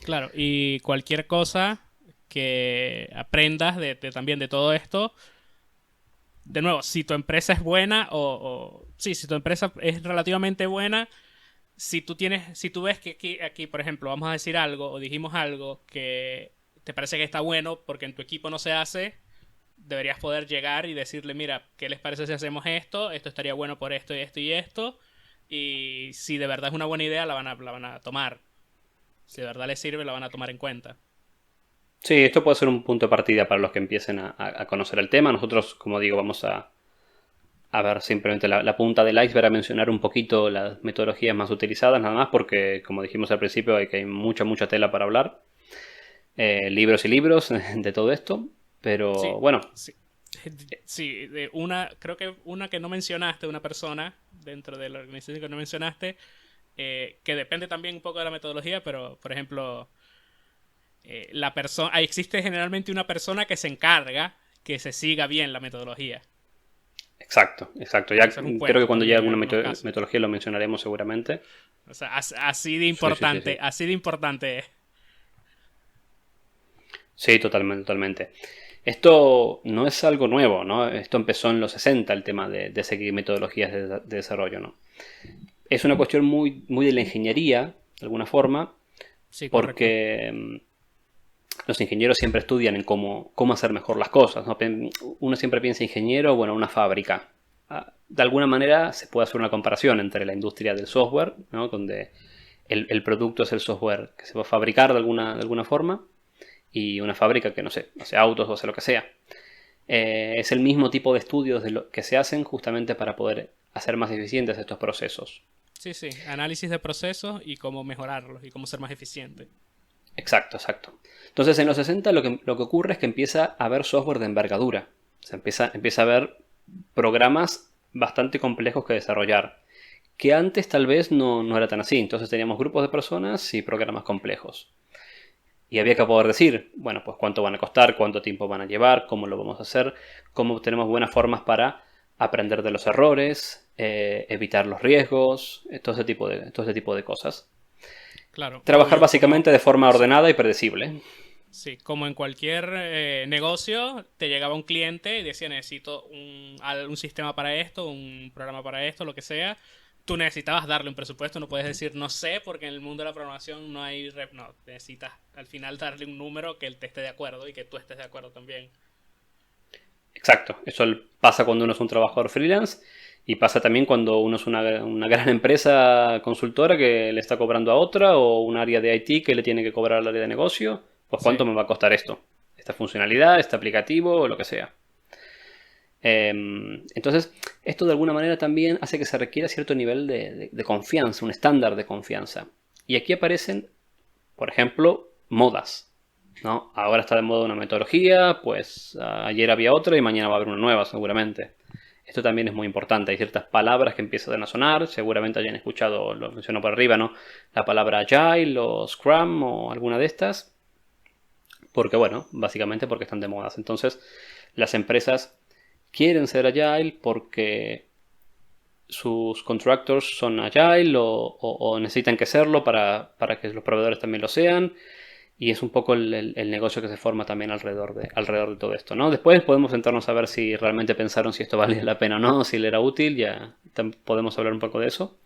Claro, y cualquier cosa que aprendas también de todo esto, de nuevo, si tu empresa es buena sí, si tu empresa es relativamente buena, si tú ves que aquí, por ejemplo, vamos a decir algo o dijimos algo que te parece que está bueno porque en tu equipo no se hace, deberías poder llegar y decirle, mira, ¿qué les parece si hacemos esto? Esto estaría bueno por esto y esto y esto. Y si de verdad es una buena idea, la van a tomar. Si de verdad les sirve, la van a tomar en cuenta. Sí, esto puede ser un punto de partida para los que empiecen a conocer el tema. Nosotros, como digo, vamos a ver simplemente la punta del iceberg, a mencionar un poquito las metodologías más utilizadas, nada más, porque como dijimos al principio, hay mucha tela para hablar. Libros y libros de todo esto. Pero Sí, bueno, sí. Sí, creo que una que no mencionaste, una persona dentro de la organización que no mencionaste, que depende también un poco de la metodología, pero por ejemplo, la persona, existe generalmente una persona que se encarga que se siga bien la metodología. exacto. Ya Eso es un creo que puesto cuando llegue también en alguna algunos casos. metodología lo mencionaremos seguramente. O sea, Sí. así de importante es. Sí, totalmente. Esto no es algo nuevo, ¿no? Esto empezó en los 60, el tema de seguir metodologías de desarrollo, ¿no? Es una cuestión muy de la ingeniería, de alguna forma, Sí, correcto. porque los ingenieros siempre estudian en cómo hacer mejor las cosas, ¿no? Uno siempre piensa ingeniero, bueno, una fábrica. De alguna manera se puede hacer una comparación entre la industria del software, ¿no? Donde el producto es el software que se va a fabricar de alguna forma, y una fábrica que, no sé, hace autos o hace lo que sea. Es el mismo tipo de estudios que se hacen justamente para poder hacer más eficientes estos procesos. Sí, sí. Análisis de procesos y cómo mejorarlos y cómo ser más eficiente. Exacto. Entonces en los 60 lo que ocurre es que empieza a haber software de envergadura. Se empieza a haber programas bastante complejos que desarrollar, que antes tal vez no era tan así. Entonces teníamos grupos de personas y programas complejos. Y había que poder decir, bueno, pues cuánto van a costar, cuánto tiempo van a llevar, cómo lo vamos a hacer, cómo tenemos buenas formas para aprender de los errores, evitar los riesgos, todo ese tipo de cosas. Claro, Trabajar obvio, como, básicamente de forma sí, ordenada y predecible. sí, como en cualquier negocio, te llegaba un cliente y decía, necesito un sistema para esto, un programa para esto, lo que sea. Tú necesitabas darle un presupuesto, no puedes decir no sé, porque en el mundo de la programación no hay... no, necesitas al final darle un número que él te esté de acuerdo y que tú estés de acuerdo también. Exacto. Eso pasa cuando uno es un trabajador freelance y pasa también cuando uno es una gran empresa consultora que le está cobrando a otra, o un área de IT que le tiene que cobrar al área de negocio. Pues Sí, cuánto me va a costar esto, esta funcionalidad, este aplicativo o lo que sea. Entonces, esto de alguna manera también hace que se requiera cierto nivel de confianza, un estándar de confianza. Y aquí aparecen, por ejemplo, modas, ¿no? Ahora está de moda una metodología, pues ayer había otra y mañana va a haber una nueva seguramente. Esto también es muy importante. Hay ciertas palabras que empiezan a sonar, seguramente hayan escuchado, lo menciono por arriba, ¿no? La palabra Agile o Scrum o alguna de estas, porque bueno, básicamente porque están de modas. Entonces, las empresas quieren ser Agile porque sus contractors son Agile, o necesitan que serlo para que los proveedores también lo sean. Y es un poco el negocio que se forma también alrededor de todo esto, ¿no? Después podemos sentarnos a ver si realmente pensaron si esto valía la pena o no, si le era útil, ya podemos hablar un poco de eso,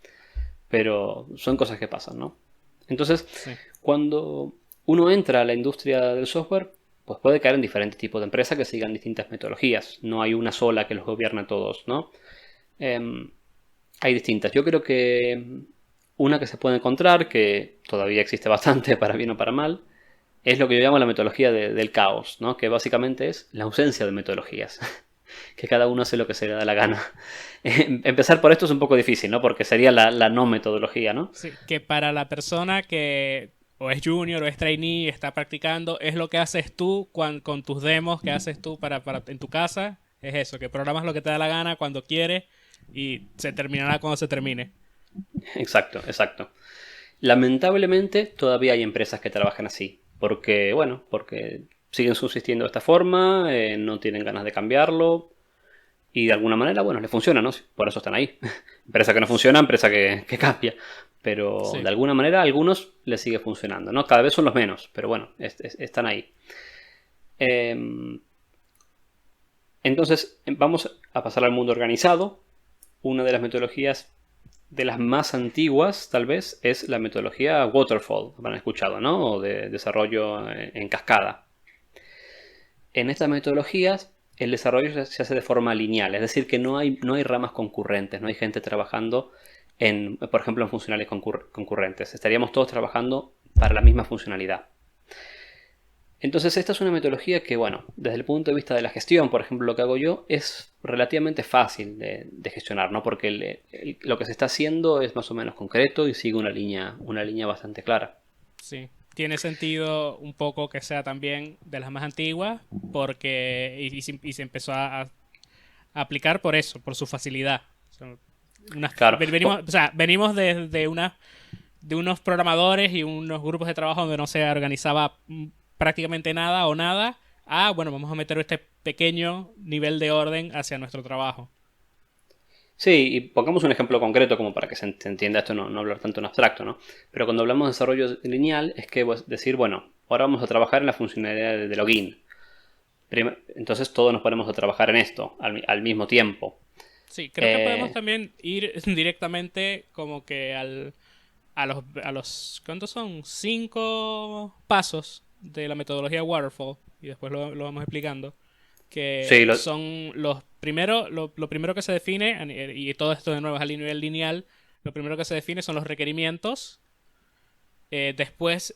pero son cosas que pasan, ¿no? Entonces, sí. cuando uno entra a la industria del software, pues puede caer en diferentes tipos de empresas que sigan distintas metodologías. No hay una sola que los gobierne a todos, ¿no? Em, Hay distintas. Yo creo que una que se puede encontrar, que todavía existe bastante para bien o para mal, es lo que yo llamo la metodología del caos, ¿no? Que básicamente es la ausencia de metodologías. Que cada uno hace lo que se le da la gana. Empezar por esto es un poco difícil, ¿no? Porque sería la no metodología, ¿no? Sí, que para la persona que o es junior o es trainee, está practicando, es lo que haces tú con tus demos que haces tú en tu casa. Es eso, que programas lo que te da la gana cuando quieres y se terminará cuando se termine. Exacto. Lamentablemente todavía hay empresas que trabajan así. Porque, bueno, porque siguen subsistiendo de esta forma, no tienen ganas de cambiarlo. Y de alguna manera, bueno, les funciona, ¿no? Por eso están ahí. Empresa que no funciona, empresa que cambia. Pero Sí. de alguna manera a algunos les sigue funcionando, ¿no? Cada vez son los menos, pero bueno, están ahí. Entonces, vamos a pasar al mundo organizado. Una de las metodologías de las más antiguas, tal vez, es la metodología Waterfall, habrán escuchado, ¿no? O de desarrollo en cascada. En estas metodologías, el desarrollo se hace de forma lineal, es decir, que no hay ramas concurrentes, no hay gente trabajando por ejemplo, en funcionales concurrentes. Estaríamos todos trabajando para la misma funcionalidad. Entonces, esta es una metodología que, bueno, desde el punto de vista de la gestión, por ejemplo, lo que hago yo, es relativamente fácil de gestionar, ¿no? Porque lo que se está haciendo es más o menos concreto y sigue una línea bastante clara. Sí, tiene sentido un poco que sea también de las más antiguas, porque y se empezó a aplicar por eso, por su facilidad. O sea, Claro. venimos de unos programadores y unos grupos de trabajo donde no se organizaba prácticamente nada o nada. Bueno, vamos a meter este pequeño nivel de orden hacia nuestro trabajo. Sí, y pongamos un ejemplo concreto como para que se entienda esto, no hablar tanto en abstracto, ¿no? Pero cuando hablamos de desarrollo lineal es que decir, bueno, ahora vamos a trabajar en la funcionalidad de login. Entonces todos nos ponemos a trabajar en esto al mismo tiempo. Sí, creo que podemos también ir directamente como que a los ¿cuántos son? 5 pasos de la metodología Waterfall, y después lo vamos explicando, Sí, que son lo primero que se define, y todo esto de nuevo es a nivel lineal. Lo primero que se define son los requerimientos. Después,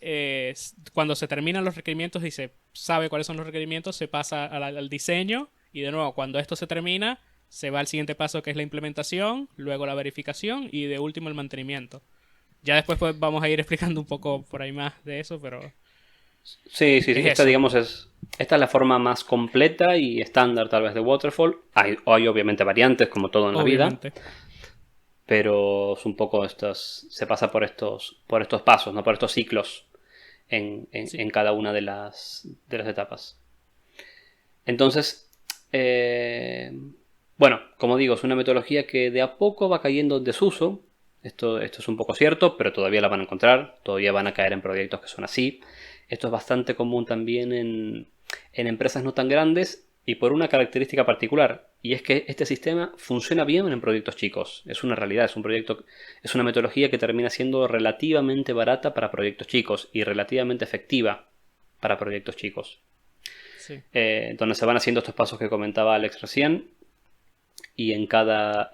cuando se terminan los requerimientos y se sabe cuáles son los requerimientos, se pasa al diseño, y de nuevo, cuando esto se termina, se va al siguiente paso, que es la implementación, luego la verificación y de último el mantenimiento. Ya después pues, vamos a ir explicando un poco por ahí más de eso, pero sí, es esta eso. digamos esta es la forma más completa y estándar tal vez de Waterfall. Hay obviamente variantes como todo en la vida, Obviamente. pero es un poco se pasa por estos pasos, ¿no? Por estos ciclos Sí. en cada una de las etapas. Entonces, bueno, como digo, es una metodología que de a poco va cayendo en desuso. Esto es un poco cierto, pero todavía la van a encontrar, todavía van a caer en proyectos que son así. Esto es bastante común también en empresas no tan grandes y por una característica particular, y es que este sistema funciona bien en proyectos chicos. Es una realidad, es una metodología que termina siendo relativamente barata para proyectos chicos y relativamente efectiva para proyectos chicos. Sí. Donde se van haciendo estos pasos que comentaba Alex recién y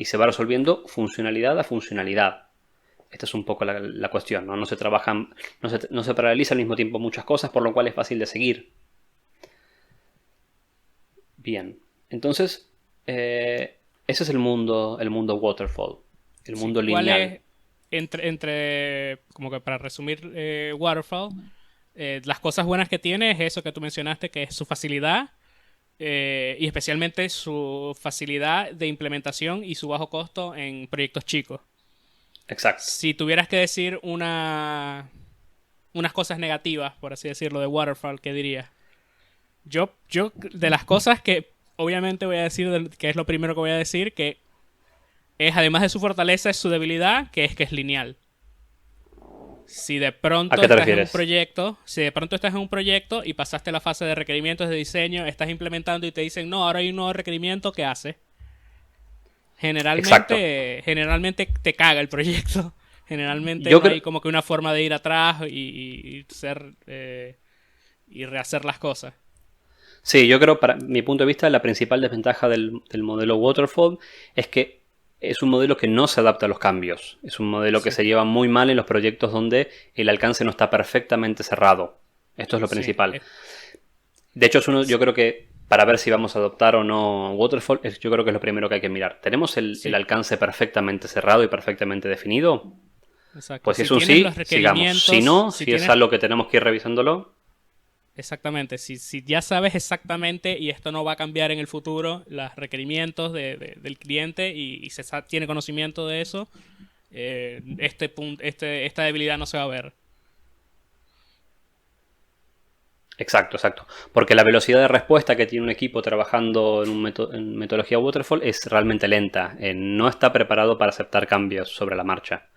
se va resolviendo funcionalidad a funcionalidad. Esta es un poco la cuestión, ¿no? No se paraliza al mismo tiempo muchas cosas, por lo cual es fácil de seguir. Bien, entonces ese es el mundo waterfall, el Sí. mundo ¿Cuál lineal. es, como que para resumir Waterfall, las cosas buenas que tiene es eso que tú mencionaste, que es su facilidad, y especialmente su facilidad de implementación y su bajo costo en proyectos chicos. Exacto. Si tuvieras que decir unas cosas negativas, por así decirlo, de Waterfall, ¿qué dirías? Yo, de las cosas que obviamente voy a decir, que es lo primero que voy a decir, que es, además de su fortaleza, es su debilidad, que es lineal. Si de ¿A pronto qué te estás en un refieres? proyecto, si de pronto estás en un proyecto y pasaste la fase de requerimientos de diseño, estás implementando y te dicen, no, ahora hay un nuevo requerimiento, ¿qué haces? Exacto. Generalmente te caga el proyecto. Generalmente Yo no creo, hay como que una forma de ir atrás y rehacer las cosas. sí, yo creo, para mi punto de vista, la principal desventaja del modelo Waterfall es que es un modelo que no se adapta a los cambios. Es un modelo que Sí, se lleva muy mal en los proyectos donde el alcance no está perfectamente cerrado. Esto es lo sí, principal. De hecho, yo creo que para ver si vamos a adoptar o no Waterfall, yo creo que es lo primero que hay que mirar. ¿Tenemos el sí, alcance perfectamente cerrado y perfectamente definido? exacto. Pues si Si es un tienes los sí, sigamos. Si requerimientos, no, si si es tienes. algo que tenemos que ir revisándolo, Exactamente, si ya sabes exactamente y esto no va a cambiar en el futuro, los requerimientos del cliente y tiene conocimiento de eso, esta debilidad no se va a ver. Exacto, exacto. Porque la velocidad de respuesta que tiene un equipo trabajando en metodología Waterfall es realmente lenta. No está preparado para aceptar cambios sobre la marcha.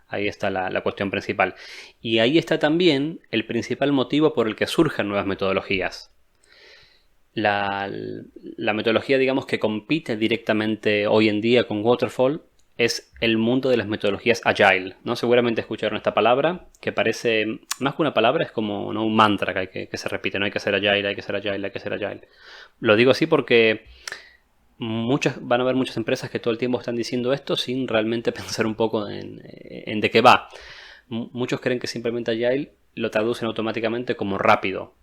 Ahí está la cuestión principal. Y ahí está también el principal motivo por el que surgen nuevas metodologías. La metodología, digamos, que compite directamente hoy en día con Waterfall es el mundo de las metodologías Agile, ¿no? Seguramente escucharon esta palabra, que parece, más que una palabra, es como, ¿no?, un mantra que se repite, ¿no? Hay que ser Agile, hay que ser Agile, hay que ser Agile. Lo digo así porque van a haber muchas empresas que todo el tiempo están diciendo esto sin realmente pensar un poco en de qué va. Muchos creen que simplemente Agile lo traducen automáticamente como rápido.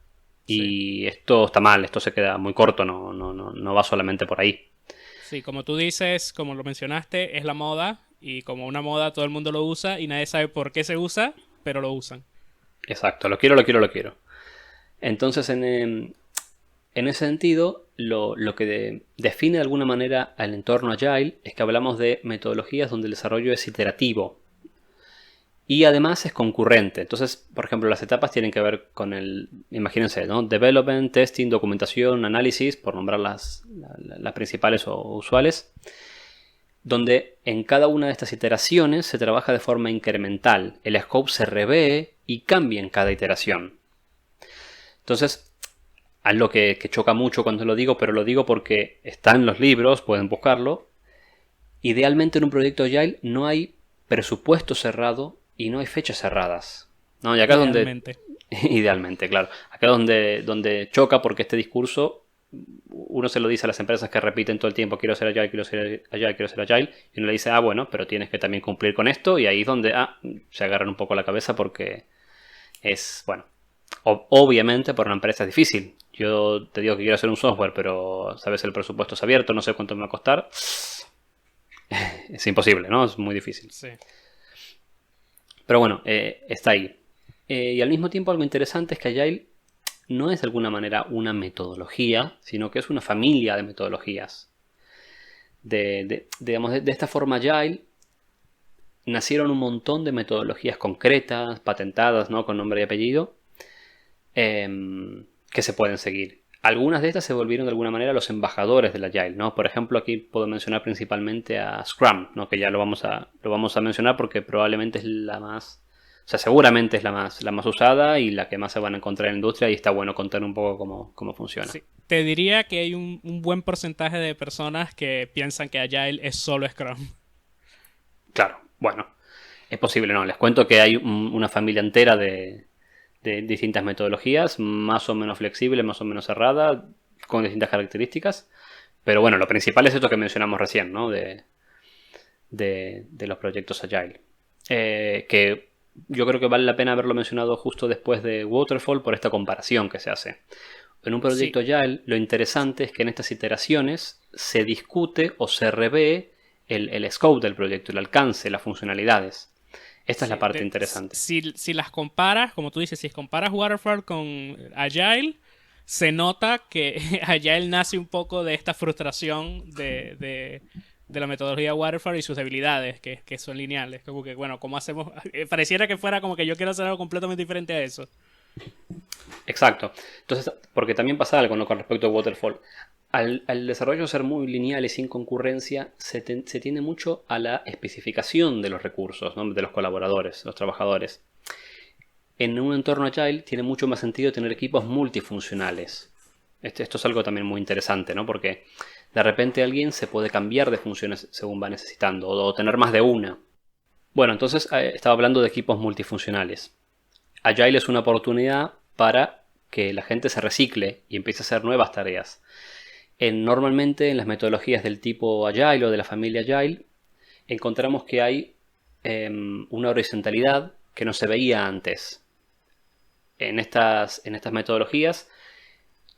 Y sí, esto está mal, esto se queda muy corto, no va solamente por ahí. Sí, como tú dices, como lo mencionaste, es la moda y como una moda todo el mundo lo usa y nadie sabe por qué se usa, pero lo usan. Exacto, lo quiero, lo quiero, lo quiero. Entonces, en ese sentido, lo que define de alguna manera al entorno Agile es que hablamos de metodologías donde el desarrollo es iterativo y además es concurrente. Entonces, por ejemplo, las etapas tienen que ver con imagínense, ¿no? Development, testing, documentación, análisis, por nombrar las principales o usuales, donde en cada una de estas iteraciones se trabaja de forma incremental. El scope se revé y cambia en cada iteración. Entonces, algo que choca mucho cuando lo digo, pero lo digo porque está en los libros, pueden buscarlo. Idealmente en un proyecto Agile no hay presupuesto cerrado y no hay fechas cerradas. ¿No? Y acá Idealmente. es donde... Idealmente, claro. Acá es donde choca porque este discurso uno se lo dice a las empresas que repiten todo el tiempo: quiero ser Agile, quiero ser Agile, quiero ser Agile. Y uno le dice, bueno, pero tienes que también cumplir con esto. Y ahí es donde se agarran un poco la cabeza porque es, bueno, obviamente para una empresa es difícil. Yo te digo que quiero hacer un software, pero sabes, el presupuesto es abierto, no sé cuánto me va a costar. Es imposible, ¿no? Es muy difícil. Sí. Pero bueno, está ahí. Y al mismo tiempo algo interesante es que Agile no es de alguna manera una metodología, sino que es una familia de metodologías. Digamos, de esta forma Agile nacieron un montón de metodologías concretas, patentadas, ¿no?, con nombre y apellido, que se pueden seguir. Algunas de estas se volvieron de alguna manera los embajadores del Agile, ¿no? Por ejemplo, aquí puedo mencionar principalmente a Scrum, ¿no?, que ya lo vamos a mencionar porque probablemente es la más, o sea, seguramente es la más usada y la que más se van a encontrar en la industria, y está bueno contar un poco cómo funciona. Sí. Te diría que hay un buen porcentaje de personas que piensan que Agile es solo Scrum. Claro, bueno, es posible, ¿no? Les cuento que hay una familia entera de distintas metodologías, más o menos flexible, más o menos cerrada, con distintas características. Pero bueno, lo principal es esto que mencionamos recién, ¿no? De los proyectos Agile. Que yo creo que vale la pena haberlo mencionado justo después de Waterfall por esta comparación que se hace. En un proyecto Sí. Agile, lo interesante es que en estas iteraciones se discute o se revé el scope del proyecto, el alcance, las funcionalidades. Esta es la Sí, parte interesante. si las comparas, como tú dices, si comparas Waterfall con Agile, se nota que Agile nace un poco de esta frustración de la metodología Waterfall y sus debilidades, que son lineales. Como que, bueno, ¿cómo hacemos? Pareciera que fuera como que yo quiero hacer algo completamente diferente a eso. Exacto. Entonces, porque también pasa algo, ¿no?, con respecto a Waterfall. Al desarrollo ser muy lineal y sin concurrencia, se tiende mucho a la especificación de los recursos, ¿no?, de los colaboradores, los trabajadores. En un entorno Agile tiene mucho más sentido tener equipos multifuncionales. Esto es algo también muy interesante, ¿no? Porque de repente alguien se puede cambiar de funciones según va necesitando, o tener más de una. Bueno, entonces estaba hablando de equipos multifuncionales. Agile es una oportunidad para que la gente se recicle y empiece a hacer nuevas tareas. Normalmente en las metodologías del tipo Agile o de la familia Agile encontramos que hay una horizontalidad que no se veía antes. En estas metodologías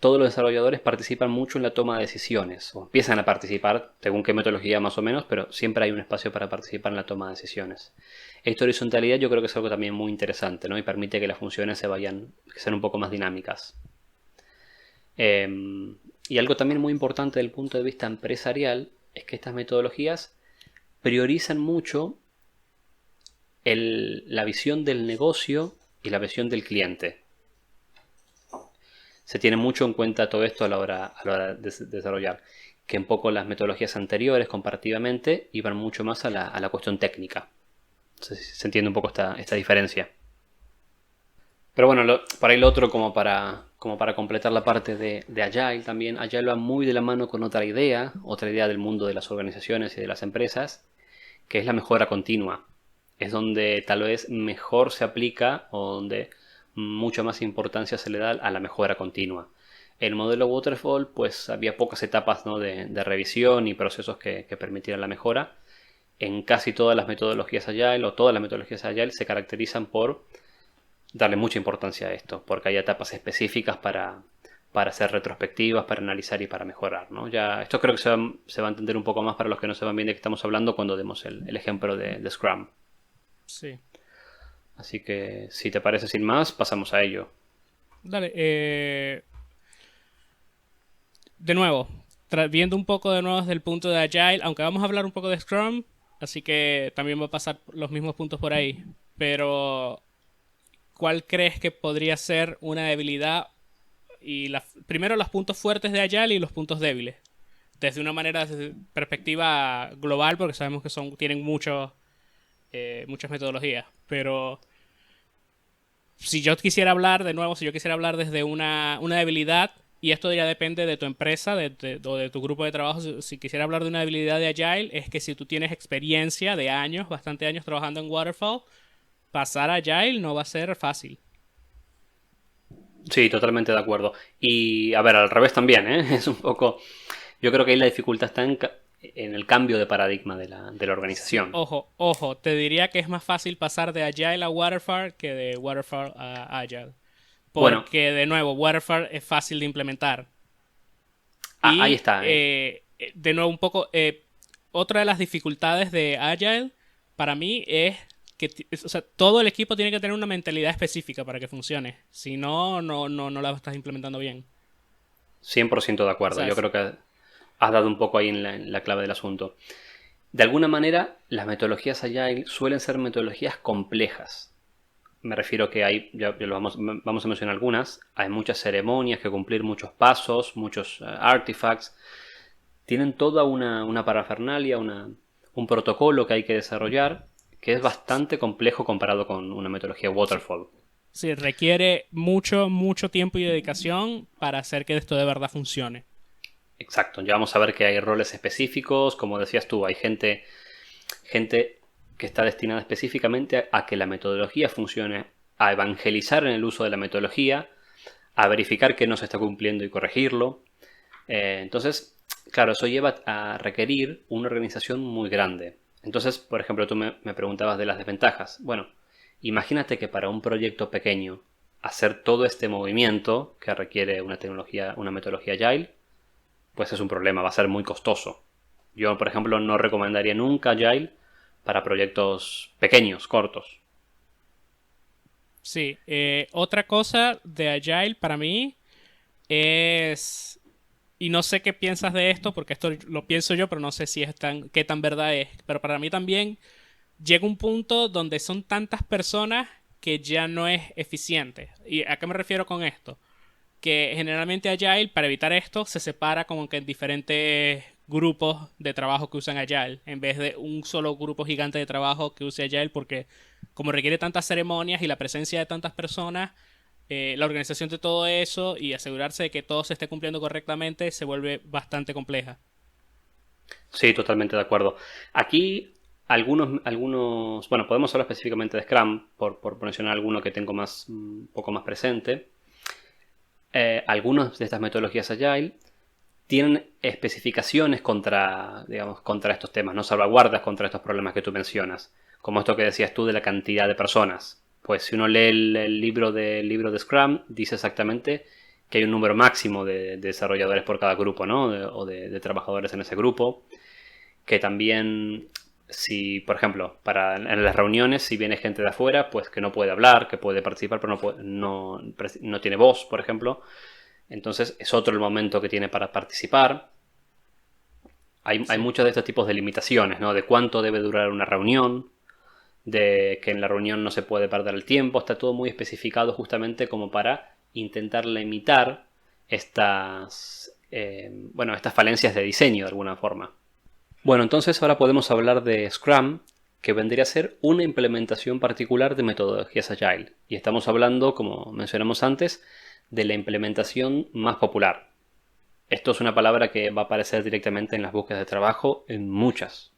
todos los desarrolladores participan mucho en la toma de decisiones, o empiezan a participar, según qué metodología más o menos, pero siempre hay un espacio para participar en la toma de decisiones. Esta horizontalidad yo creo que es algo también muy interesante, ¿no? Y permite que las funciones que sean un poco más dinámicas. Y algo también muy importante desde el punto de vista empresarial es que estas metodologías priorizan mucho la visión del negocio y la visión del cliente. se tiene mucho en cuenta todo esto a la hora de desarrollar. Que un poco las metodologías anteriores, comparativamente, iban mucho más a la cuestión técnica. No sé si se entiende un poco esta diferencia. Pero bueno, por ahí lo otro, como para completar la parte de Agile también, Agile va muy de la mano con otra idea del mundo de las organizaciones y de las empresas, que es la mejora continua. Es donde tal vez mejor se aplica o donde mucha más importancia se le da a la mejora continua. El modelo Waterfall, pues había pocas etapas, ¿no?, de revisión y procesos que permitieran la mejora. En casi todas las metodologías Agile o todas las metodologías Agile se caracterizan por darle mucha importancia a esto, porque hay etapas específicas para hacer retrospectivas, para analizar y para mejorar, ¿no? Ya, esto creo que se va a entender un poco más para los que no sepan bien de qué estamos hablando cuando demos el ejemplo de Scrum. Sí. Así que, si te parece, sin más, pasamos a ello. Dale, de nuevo, viendo un poco de nuevo desde el punto de Agile, aunque vamos a hablar un poco de Scrum, así que también va a pasar los mismos puntos por ahí. Pero, ¿cuál crees que podría ser una debilidad? Y primero los puntos fuertes de Agile y los puntos débiles. Desde una manera, desde perspectiva global, porque sabemos que tienen muchas metodologías. Pero si yo quisiera hablar, de nuevo, si yo quisiera hablar desde una debilidad, y esto ya depende de tu empresa o de tu grupo de trabajo, si quisiera hablar de una debilidad de Agile, es que si tú tienes experiencia de años, bastante años trabajando en Waterfall, pasar a Agile no va a ser fácil. Sí, totalmente de acuerdo. Y, a ver, al revés también, ¿eh? Es un poco... Yo creo que ahí la dificultad está en el cambio de paradigma de la Sí, organización. ojo, te diría que es más fácil pasar de Agile a Waterfall que de Waterfall a Agile. Bueno, Porque, de nuevo, Waterfall es fácil de implementar. ahí Y, está. de nuevo, un poco, otra de las dificultades de Agile, para mí, es que o sea, todo el equipo tiene que tener una mentalidad específica para que funcione. Si no, no la estás implementando bien. 100% de O acuerdo. sea, Yo creo que has dado un poco ahí en la clave del asunto. De alguna manera, las metodologías Agile suelen ser metodologías complejas. Me refiero que ya vamos a mencionar algunas. Hay muchas ceremonias que cumplir, muchos pasos, muchos artifacts. Tienen toda una parafernalia, un protocolo que hay que desarrollar, que es bastante complejo comparado con una metodología sí, waterfall. sí, requiere mucho tiempo y dedicación para hacer que esto de verdad funcione. Exacto, ya vamos a ver que hay roles específicos, como decías tú, hay gente que está destinada específicamente a que la metodología funcione, a evangelizar en el uso de la metodología, a verificar que no se está cumpliendo y corregirlo. Entonces, claro, eso lleva a requerir una organización muy grande. Entonces, por ejemplo, tú me preguntabas de las desventajas. Bueno, imagínate que para un proyecto pequeño hacer todo este movimiento que requiere una metodología Agile, pues es un problema, va a ser muy costoso. Yo, por ejemplo, no recomendaría nunca Agile para proyectos pequeños, cortos. Sí, otra cosa de Agile para mí es, y no sé qué piensas de esto, porque esto lo pienso yo, pero no sé si qué tan verdad es, pero para mí también llega un punto donde son tantas personas que ya no es eficiente. ¿Y a qué me refiero con esto? Que generalmente Agile, para evitar esto, se separa como que en diferentes grupos de trabajo que usan Agile, en vez de un solo grupo gigante de trabajo que use Agile, porque como requiere tantas ceremonias y la presencia de tantas personas, la organización de todo eso y asegurarse de que todo se esté cumpliendo correctamente se vuelve bastante compleja. Sí, totalmente de acuerdo. Aquí bueno, podemos hablar específicamente de Scrum, por mencionar alguno que tengo un poco más presente. Algunas de estas metodologías Agile tienen especificaciones digamos, contra estos temas, no salvaguardas contra estos problemas que tú mencionas, como esto que decías tú de la cantidad de personas. Pues si uno lee el libro de Scrum, dice exactamente que hay un número máximo de desarrolladores por cada grupo, ¿no? O de trabajadores en ese grupo. Que también, si, por ejemplo, en las reuniones, si viene gente de afuera, pues que no puede hablar, que puede participar, pero no tiene voz, por ejemplo. Entonces es otro el momento que tiene para participar. Hay Sí. muchos de estos tipos de limitaciones, ¿no? De cuánto debe durar una reunión, de que en la reunión no se puede perder el tiempo. Está todo muy especificado justamente como para intentar limitar estas falencias de diseño de alguna forma. Bueno, entonces ahora podemos hablar de Scrum, que vendría a ser una implementación particular de metodologías Agile. Y estamos hablando, como mencionamos antes, de la implementación más popular. Esto es una palabra que va a aparecer directamente en las búsquedas de trabajo, en muchas.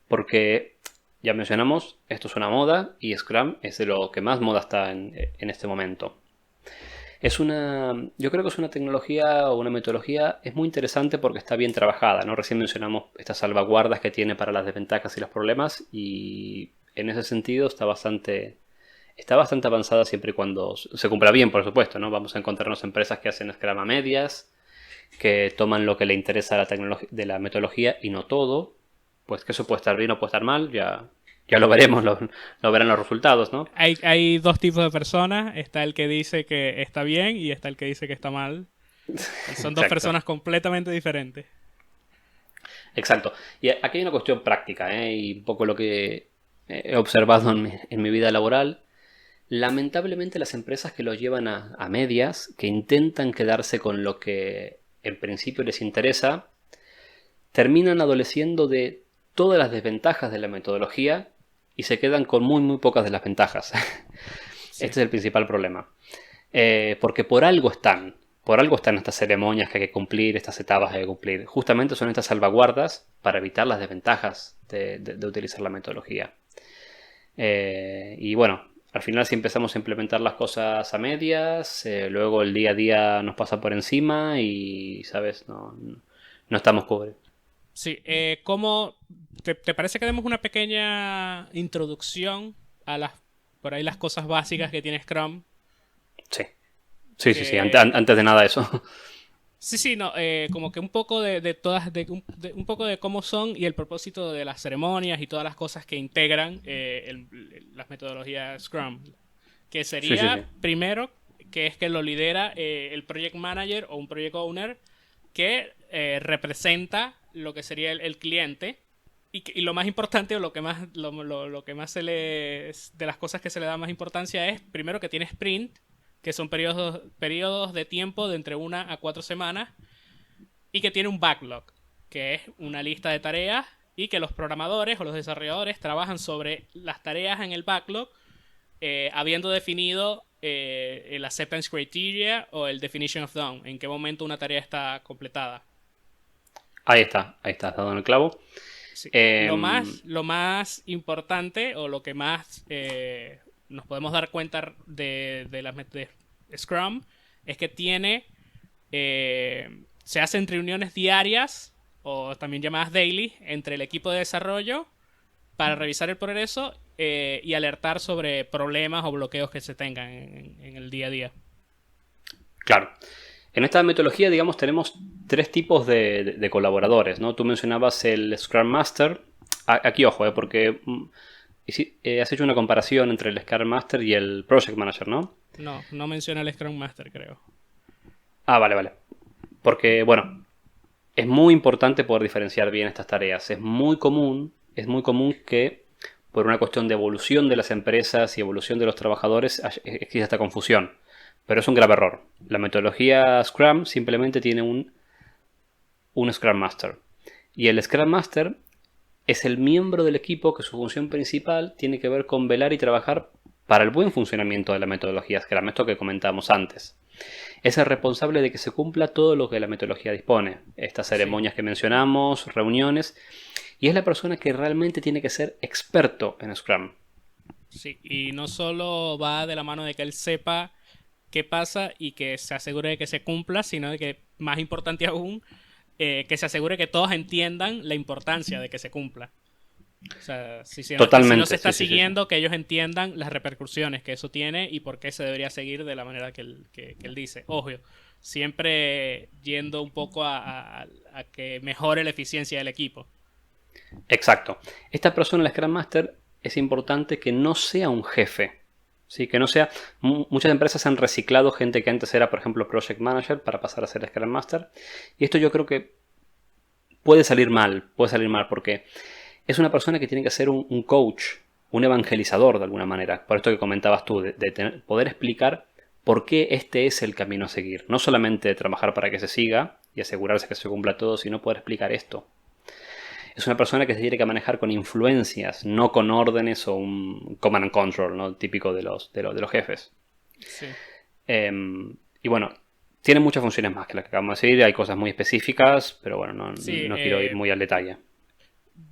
Porque, ya mencionamos, esto es una moda y Scrum es de lo que más moda está en este momento. Yo creo que es una tecnología o una metodología, es muy interesante porque está bien trabajada, ¿no? Recién mencionamos estas salvaguardas que tiene para las desventajas y los problemas, y en ese sentido está bastante avanzada siempre y cuando se cumpla bien, por supuesto, ¿no? Vamos a encontrarnos empresas que hacen Scrum a medias, que toman lo que le interesa de la metodología y no todo. Pues que eso puede estar bien o puede estar mal, ya lo veremos, lo verán los resultados, ¿no? Hay dos tipos de personas. Está el que dice que está bien y está el que dice que está mal. Son dos personas completamente diferentes. Exacto. Y aquí hay una cuestión práctica, y un poco lo que he observado en mi vida laboral. Lamentablemente las empresas que lo llevan a medias, que intentan quedarse con lo que en principio les interesa, terminan adoleciendo de todas las desventajas de la metodología y se quedan con muy muy pocas de las ventajas. Sí. Este es el principal problema. Porque por algo están estas ceremonias que hay que cumplir, estas etapas que hay que cumplir. Justamente son estas salvaguardas para evitar las desventajas de utilizar la metodología. Y bueno, al final si empezamos a implementar las cosas a medias, luego el día a día nos pasa por encima y, ¿sabes? No estamos cubridos. Sí, ¿cómo te parece que demos una pequeña introducción a por ahí las cosas básicas que tiene Scrum? Sí. Sí. Antes de nada eso. Sí, no, como que un poco un poco de cómo son y el propósito de las ceremonias y todas las cosas que integran las metodologías Scrum. Que sería, primero, que es que lo lidera el Project Manager o un Project Owner que representa lo que sería el cliente. Y lo más importante, o lo que más de las cosas que se le da más importancia es, primero, que tiene sprint, que son periodos de tiempo de entre 1 a 4 semanas, y que tiene un backlog, que es una lista de tareas, y que los programadores o los desarrolladores trabajan sobre las tareas en el backlog, habiendo definido el acceptance criteria o el definition of done, en qué momento una tarea está completada. Ahí está, has dado en el clavo. Sí. Lo más importante, o lo que más nos podemos dar cuenta de Scrum, es que se hacen reuniones diarias, o también llamadas daily, entre el equipo de desarrollo para revisar el progreso y alertar sobre problemas o bloqueos que se tengan en el día a día. Claro. En esta metodología, digamos, tenemos 3 tipos de colaboradores, ¿no? Tú mencionabas el Scrum Master. Aquí, ojo, porque has hecho una comparación entre el Scrum Master y el Project Manager, ¿no? No menciona el Scrum Master, creo. Vale. Porque, bueno, es muy importante poder diferenciar bien estas tareas. Es muy común que, por una cuestión de evolución de las empresas y evolución de los trabajadores, exista esta confusión. Pero es un grave error. La metodología Scrum simplemente tiene un Scrum Master. Y el Scrum Master es el miembro del equipo que su función principal tiene que ver con velar y trabajar para el buen funcionamiento de la metodología Scrum, esto que comentábamos antes. Es el responsable de que se cumpla todo lo que la metodología dispone. Estas ceremonias que mencionamos, reuniones. Y es la persona que realmente tiene que ser experto en Scrum. Sí, y no solo va de la mano de que él sepa qué pasa y que se asegure de que se cumpla, sino de que, más importante aún, que se asegure que todos entiendan la importancia de que se cumpla. O sea, Totalmente, si no se está siguiendo, que ellos entiendan las repercusiones que eso tiene y por qué se debería seguir de la manera que él dice. Ojo, siempre yendo un poco a que mejore la eficiencia del equipo. Exacto. Esta persona, el Scrum Master, es importante que no sea un jefe. Sí, que no sea. Muchas empresas han reciclado gente que antes era, por ejemplo, Project Manager para pasar a ser Scrum Master. Y esto yo creo que puede salir mal porque es una persona que tiene que ser un coach, un evangelizador de alguna manera. Por esto que comentabas tú, de poder explicar por qué este es el camino a seguir. No solamente trabajar para que se siga y asegurarse que se cumpla todo, sino poder explicar esto. Es una persona que se tiene que manejar con influencias, no con órdenes o un command and control, ¿no? Típico de los jefes. Sí. Y bueno, tiene muchas funciones más que las que acabamos de decir. Hay cosas muy específicas, pero bueno, no quiero ir muy al detalle.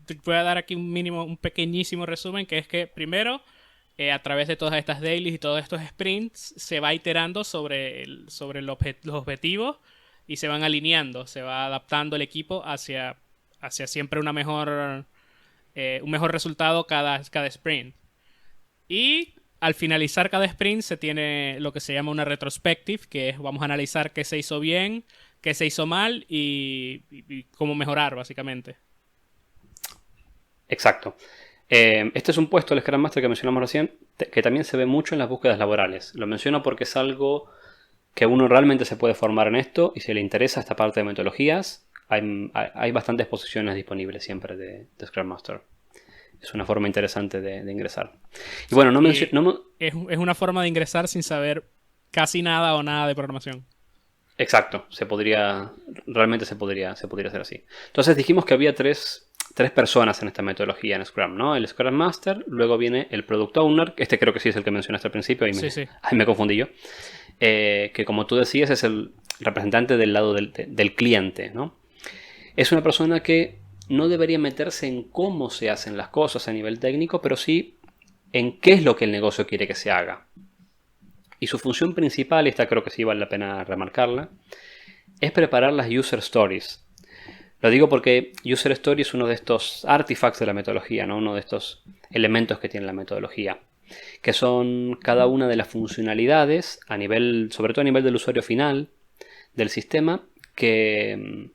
Te voy a dar aquí un pequeñísimo resumen, que es que primero, a través de todas estas dailies y todos estos sprints, se va iterando sobre los objetivos y se van alineando, se va adaptando el equipo hacia siempre un mejor resultado cada sprint. Y al finalizar cada sprint se tiene lo que se llama una retrospective, que es vamos a analizar qué se hizo bien, qué se hizo mal y cómo mejorar, básicamente. Exacto. Este es un puesto, el Scrum Master que mencionamos recién, que también se ve mucho en las búsquedas laborales. Lo menciono porque es algo que uno realmente se puede formar en esto, y si le interesa esta parte de metodologías, hay bastantes posiciones disponibles siempre de Scrum Master. Es una forma interesante de ingresar. Y bueno, es una forma de ingresar sin saber casi nada o nada de programación. Exacto, realmente se podría hacer así. Entonces dijimos que había tres personas en esta metodología en Scrum, ¿no? El Scrum Master, luego viene el Product Owner, este creo que sí es el que mencionaste al principio, ahí me confundí yo, que como tú decías es el representante del lado del cliente, ¿no? Es una persona que no debería meterse en cómo se hacen las cosas a nivel técnico, pero sí en qué es lo que el negocio quiere que se haga. Y su función principal, y esta creo que sí vale la pena remarcarla, es preparar las User Stories. Lo digo porque User Story es uno de estos artifacts de la metodología, ¿no? Uno de estos elementos que tiene la metodología, que son cada una de las funcionalidades, sobre todo a nivel del usuario final del sistema, que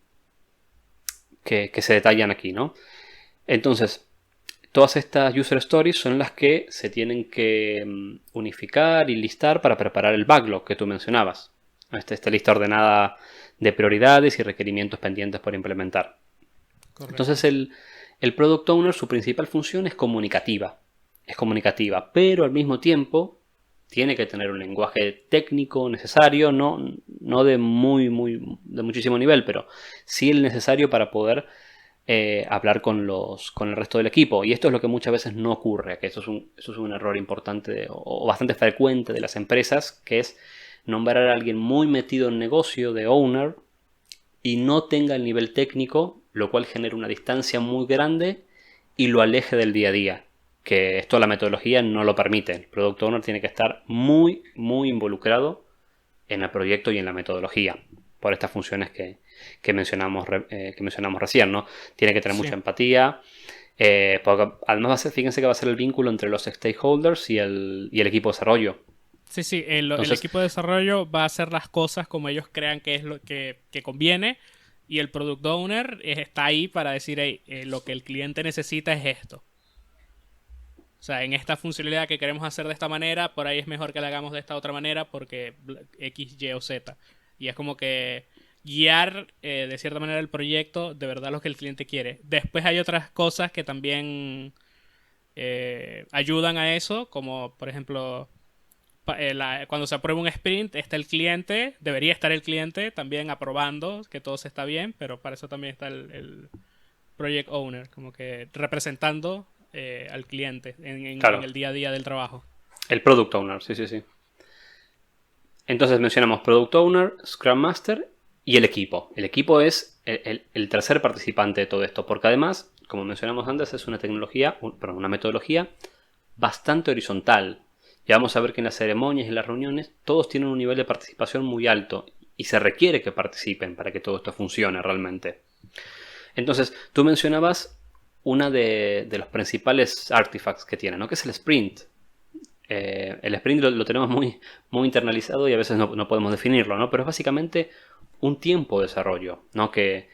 se detallan aquí, ¿no? Entonces, todas estas User Stories son las que se tienen que unificar y listar para preparar el backlog que tú mencionabas. Esta lista ordenada de prioridades y requerimientos pendientes por implementar. Correcto. Entonces el Product Owner, su principal función es comunicativa. Es comunicativa, pero al mismo tiempo tiene que tener un lenguaje técnico necesario, no de muchísimo nivel, pero sí el necesario para poder hablar con el resto del equipo. Y esto es lo que muchas veces no ocurre, que eso es un error importante o bastante frecuente de las empresas, que es nombrar a alguien muy metido en negocio de owner y no tenga el nivel técnico, lo cual genera una distancia muy grande y lo aleje del día a día, que esto la metodología no lo permite. El Product Owner tiene que estar muy involucrado en el proyecto y en la metodología, por estas funciones que mencionamos recién, ¿no? Tiene que tener mucha empatía, porque además fíjense que va a ser el vínculo entre los stakeholders y el equipo de desarrollo. Sí, el equipo de desarrollo va a hacer las cosas como ellos crean que es lo que conviene, y el Product Owner está ahí para decir, hey, lo que el cliente necesita es esto. O sea, en esta funcionalidad que queremos hacer de esta manera, por ahí es mejor que la hagamos de esta otra manera porque X, Y o Z. Y es como que guiar de cierta manera el proyecto de verdad lo que el cliente quiere. Después hay otras cosas que también ayudan a eso, como por ejemplo cuando se aprueba un sprint, debería estar el cliente también aprobando que todo se está bien, pero para eso también está el Project Owner, como que representando al cliente en el día a día del trabajo. El Product Owner, sí. Entonces mencionamos Product Owner, Scrum Master y el equipo. El equipo es el tercer participante de todo esto, porque además, como mencionamos antes, es una metodología bastante horizontal. Ya vamos a ver que en las ceremonias y en las reuniones todos tienen un nivel de participación muy alto y se requiere que participen para que todo esto funcione realmente. Entonces, tú mencionabas una de los principales artifacts que tiene, ¿no? Que es el sprint. El sprint lo tenemos muy internalizado y a veces no podemos definirlo, ¿no? Pero es básicamente un tiempo de desarrollo, ¿no? Que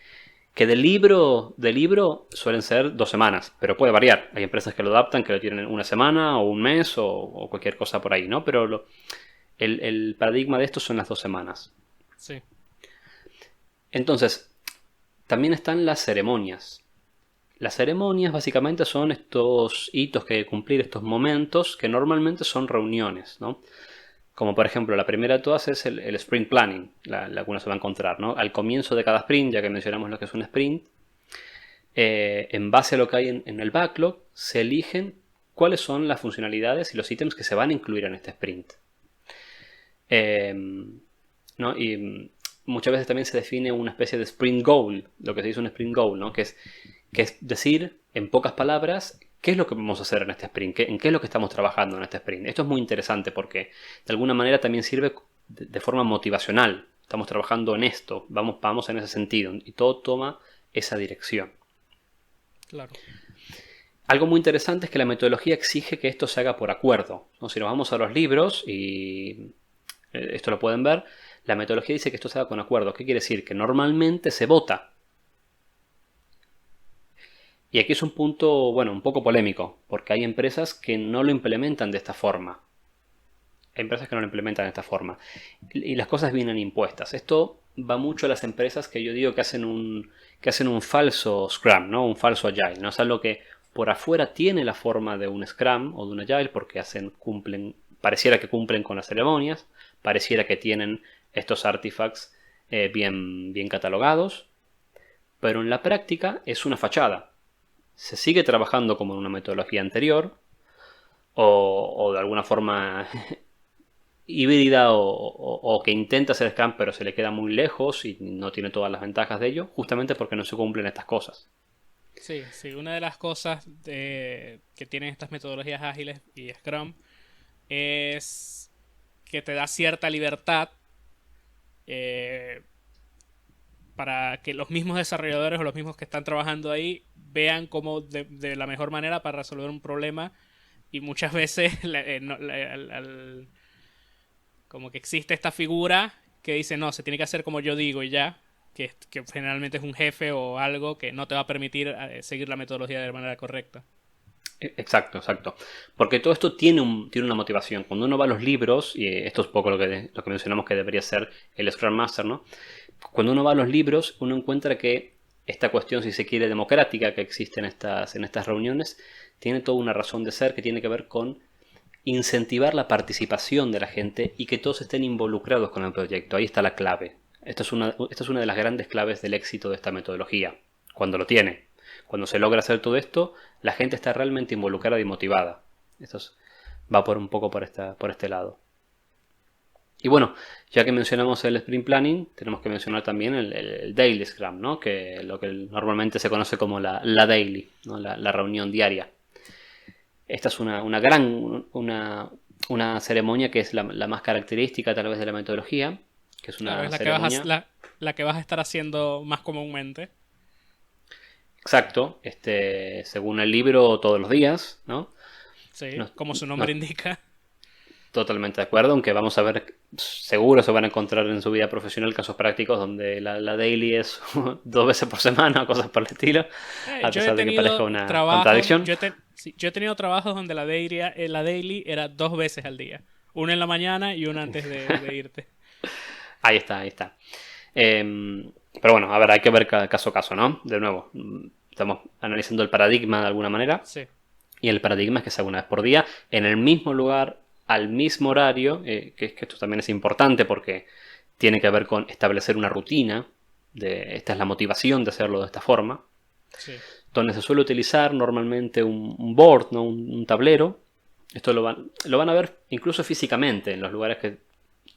de libro suelen ser 2 semanas, pero puede variar. Hay empresas que lo adaptan, que lo tienen 1 semana o 1 mes o cualquier cosa por ahí, ¿no? Pero el paradigma de esto son las 2 semanas. Sí. Entonces, también están las ceremonias. Las ceremonias básicamente son estos hitos que hay que cumplir, estos momentos que normalmente son reuniones, ¿no? Como por ejemplo, la primera de todas es el sprint planning, la que uno se va a encontrar, ¿no? Al comienzo de cada sprint, ya que mencionamos lo que es un sprint, en base a lo que hay en el backlog, se eligen cuáles son las funcionalidades y los ítems que se van a incluir en este sprint. ¿No? Y muchas veces también se define una especie de sprint goal, lo que se dice un sprint goal, ¿no? Que es decir, en pocas palabras, qué es lo que vamos a hacer en este sprint, en qué es lo que estamos trabajando en este sprint. Esto es muy interesante porque de alguna manera también sirve de forma motivacional. Estamos trabajando en esto, vamos en ese sentido, y todo toma esa dirección. Claro. Algo muy interesante es que la metodología exige que esto se haga por acuerdo, ¿no? Si nos vamos a los libros, y esto lo pueden ver, la metodología dice que esto se haga con acuerdo. ¿Qué quiere decir? Que normalmente se vota. Y aquí es un punto, bueno, un poco polémico, porque hay empresas que no lo implementan de esta forma. Hay empresas que no lo implementan de esta forma. Y las cosas vienen impuestas. Esto va mucho a las empresas que yo digo que hacen un falso Scrum, ¿no? Un falso Agile, ¿no? Es algo que por afuera tiene la forma de un Scrum o de un Agile porque pareciera que cumplen con las ceremonias, pareciera que tienen estos artifacts bien catalogados, pero en la práctica es una fachada. Se sigue trabajando como en una metodología anterior o de alguna forma híbrida o que intenta hacer Scrum pero se le queda muy lejos y no tiene todas las ventajas de ello, justamente porque no se cumplen estas cosas. Sí, sí, una de las cosas que tienen estas metodologías ágiles y Scrum es que te da cierta libertad para que los mismos desarrolladores o los mismos que están trabajando ahí vean cómo de la mejor manera para resolver un problema, y muchas veces como que existe esta figura que dice no, se tiene que hacer como yo digo y ya, que generalmente es un jefe o algo que no te va a permitir seguir la metodología de manera correcta. Exacto, exacto. Porque todo esto tiene una motivación. Cuando uno va a los libros, y esto es un poco lo que mencionamos que debería ser el Scrum Master, ¿no? Cuando uno va a los libros, uno encuentra que esta cuestión, si se quiere, democrática que existe en estas reuniones, tiene toda una razón de ser que tiene que ver con incentivar la participación de la gente y que todos estén involucrados con el proyecto. Ahí está la clave. Esta es una de las grandes claves del éxito de esta metodología. Cuando lo tiene. Cuando se logra hacer todo esto, la gente está realmente involucrada y motivada. Va un poco por este lado. Y bueno, ya que mencionamos el Sprint Planning, tenemos que mencionar también el Daily Scrum, ¿no? Que lo que normalmente se conoce como la Daily, ¿no? La reunión diaria. Esta es una ceremonia que es la más característica tal vez de la metodología, que es una Claro, es ceremonia... la que vas a estar haciendo más comúnmente. Exacto, según el libro, todos los días, ¿no? Sí, como su nombre indica. Totalmente de acuerdo, aunque vamos a ver, seguro se van a encontrar en su vida profesional casos prácticos donde la daily es 2 veces por semana o cosas por el estilo, a pesar de que parezca una contradicción. Yo he tenido trabajos donde la daily era 2 veces al día. Una en la mañana y una antes de irte. Ahí está. Pero bueno, a ver, hay que ver caso a caso, ¿no? De nuevo, estamos analizando el paradigma de alguna manera. Sí. Y el paradigma es que sea una vez por día, en el mismo lugar, al mismo horario, que esto también es importante porque tiene que ver con establecer una rutina. Esta es la motivación de hacerlo de esta forma. Sí. Donde se suele utilizar normalmente un board, ¿no? Un tablero. Esto lo van a ver incluso físicamente en los lugares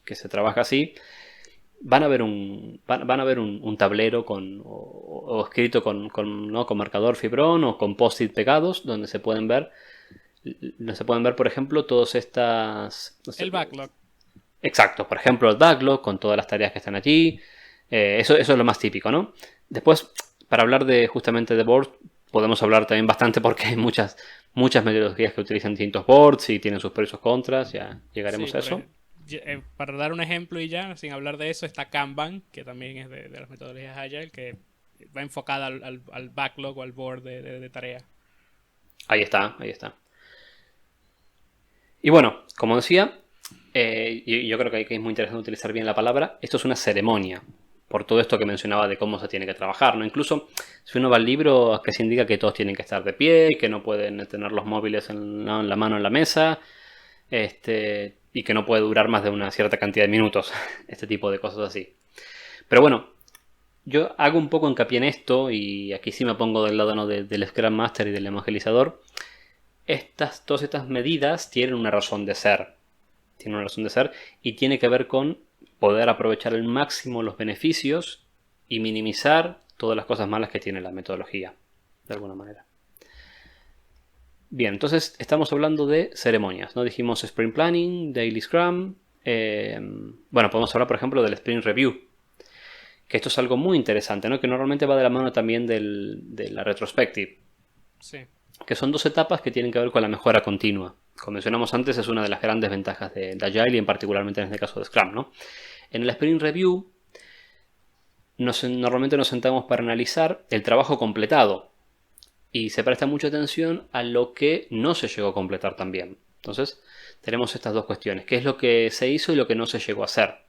que se trabaja así. Van a ver un tablero o escrito con marcador fibrón o con post-it pegados donde se pueden ver, por ejemplo, todas estas... No sé, el backlog. Exacto, por ejemplo, el backlog con todas las tareas que están allí. Eso es lo más típico, ¿no? Después, para hablar justamente de boards, podemos hablar también bastante porque hay muchas metodologías que utilizan distintos boards y tienen sus pros y sus contras. Ya llegaremos a eso. Para dar un ejemplo y ya, sin hablar de eso, está Kanban, que también es de las metodologías Agile, que va enfocada al backlog o al board de tareas. Ahí está. Y bueno, como decía, yo creo que es muy interesante utilizar bien la palabra. Esto es una ceremonia, por todo esto que mencionaba de cómo se tiene que trabajar, ¿no? Incluso si uno va al libro, que se indica que todos tienen que estar de pie, que no pueden tener los móviles en la mano en la mesa. y que no puede durar más de una cierta cantidad de minutos, este tipo de cosas así. Pero bueno, yo hago un poco hincapié en esto, y aquí sí me pongo del lado, ¿no?, del Scrum Master y del evangelizador. Todas estas medidas tienen una razón de ser. Tienen una razón de ser y tiene que ver con poder aprovechar al máximo los beneficios y minimizar todas las cosas malas que tiene la metodología, de alguna manera. Bien, entonces estamos hablando de ceremonias, ¿no? Dijimos Sprint Planning, Daily Scrum. Bueno, podemos hablar, por ejemplo, del Sprint Review, que esto es algo muy interesante, ¿no?, que normalmente va de la mano también de la retrospective. Sí. Que son dos etapas que tienen que ver con la mejora continua. Como mencionamos antes, es una de las grandes ventajas de Agile y en particularmente en este caso de Scrum, ¿no? En el Sprint Review normalmente nos sentamos para analizar el trabajo completado y se presta mucha atención a lo que no se llegó a completar también. Entonces tenemos estas dos cuestiones: qué es lo que se hizo y lo que no se llegó a hacer.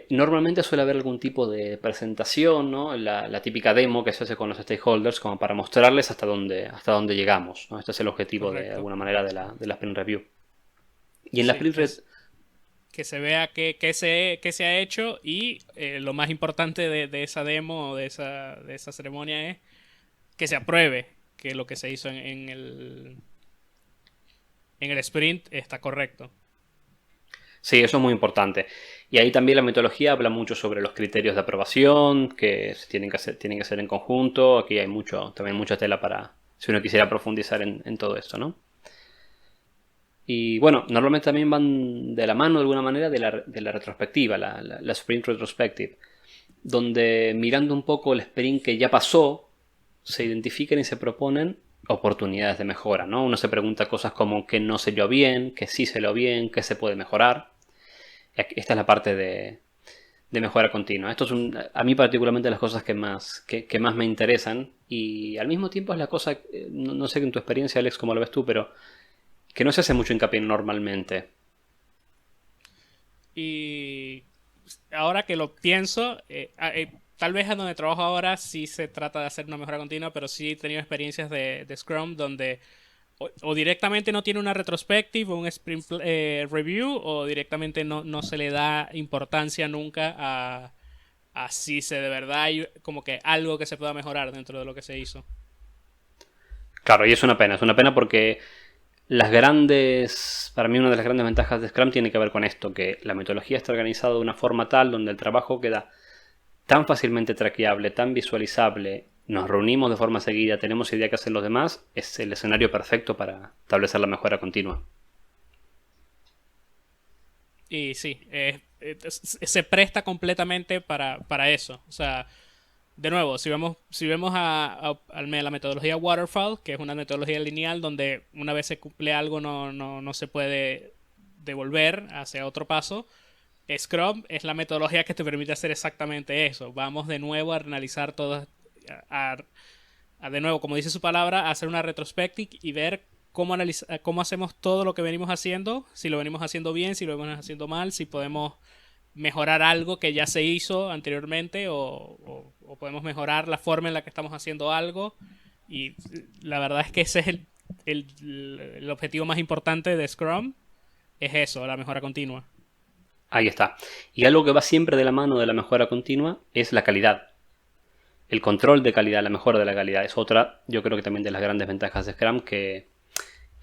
Normalmente suele haber algún tipo de presentación, ¿no?, la típica demo que se hace con los stakeholders como para mostrarles hasta dónde llegamos, ¿no? Este es el objetivo, de Correcto. alguna manera, de la Sprint Review. Y en la Sí, Sprint Review... que se vea qué se ha hecho y lo más importante de esa demo o de esa ceremonia es que se apruebe que lo que se hizo en el sprint está correcto. Sí, eso es muy importante. Y ahí también la metodología habla mucho sobre los criterios de aprobación que se tienen que hacer en conjunto. Aquí hay también mucha tela para, si uno quisiera profundizar en todo esto, ¿no? Y bueno, normalmente también van de la mano de alguna manera de la retrospectiva, la Sprint Retrospective, donde mirando un poco el sprint que ya pasó, se identifican y se proponen oportunidades de mejora, ¿no? Uno se pregunta cosas como qué no se dio bien, qué sí se dio bien, qué se puede mejorar. Esta es la parte de mejora continua. Esto es a mí particularmente las cosas que más me interesan, y al mismo tiempo es la cosa, no sé en tu experiencia, Alex, cómo lo ves tú, pero que no se hace mucho hincapié normalmente. Y ahora que lo pienso, tal vez a donde trabajo ahora sí se trata de hacer una mejora continua, pero sí he tenido experiencias de Scrum donde o directamente no tiene una retrospective o un sprint review, o directamente no se le da importancia nunca a si se de verdad hay como que algo que se pueda mejorar dentro de lo que se hizo. Claro, y es una pena porque para mí una de las grandes ventajas de Scrum tiene que ver con esto, que la metodología está organizada de una forma tal donde el trabajo queda tan fácilmente traqueable, tan visualizable, nos reunimos de forma seguida, tenemos idea qué hacen los demás, es el escenario perfecto para establecer la mejora continua. Y sí, se presta completamente para eso. O sea, de nuevo, si vemos a la metodología Waterfall, que es una metodología lineal donde una vez se cumple algo no se puede devolver hacia otro paso, Scrum es la metodología que te permite hacer exactamente eso. Vamos de nuevo a analizar todo, a, de nuevo, como dice su palabra, a hacer una retrospective y ver cómo hacemos todo lo que venimos haciendo, si lo venimos haciendo bien, si lo venimos haciendo mal, si podemos mejorar algo que ya se hizo anteriormente o podemos mejorar la forma en la que estamos haciendo algo. Y la verdad es que ese es el objetivo más importante de Scrum, es eso, la mejora continua. Ahí está. Y algo que va siempre de la mano de la mejora continua es la calidad. El control de calidad, la mejora de la calidad es otra, yo creo que también de las grandes ventajas de Scrum que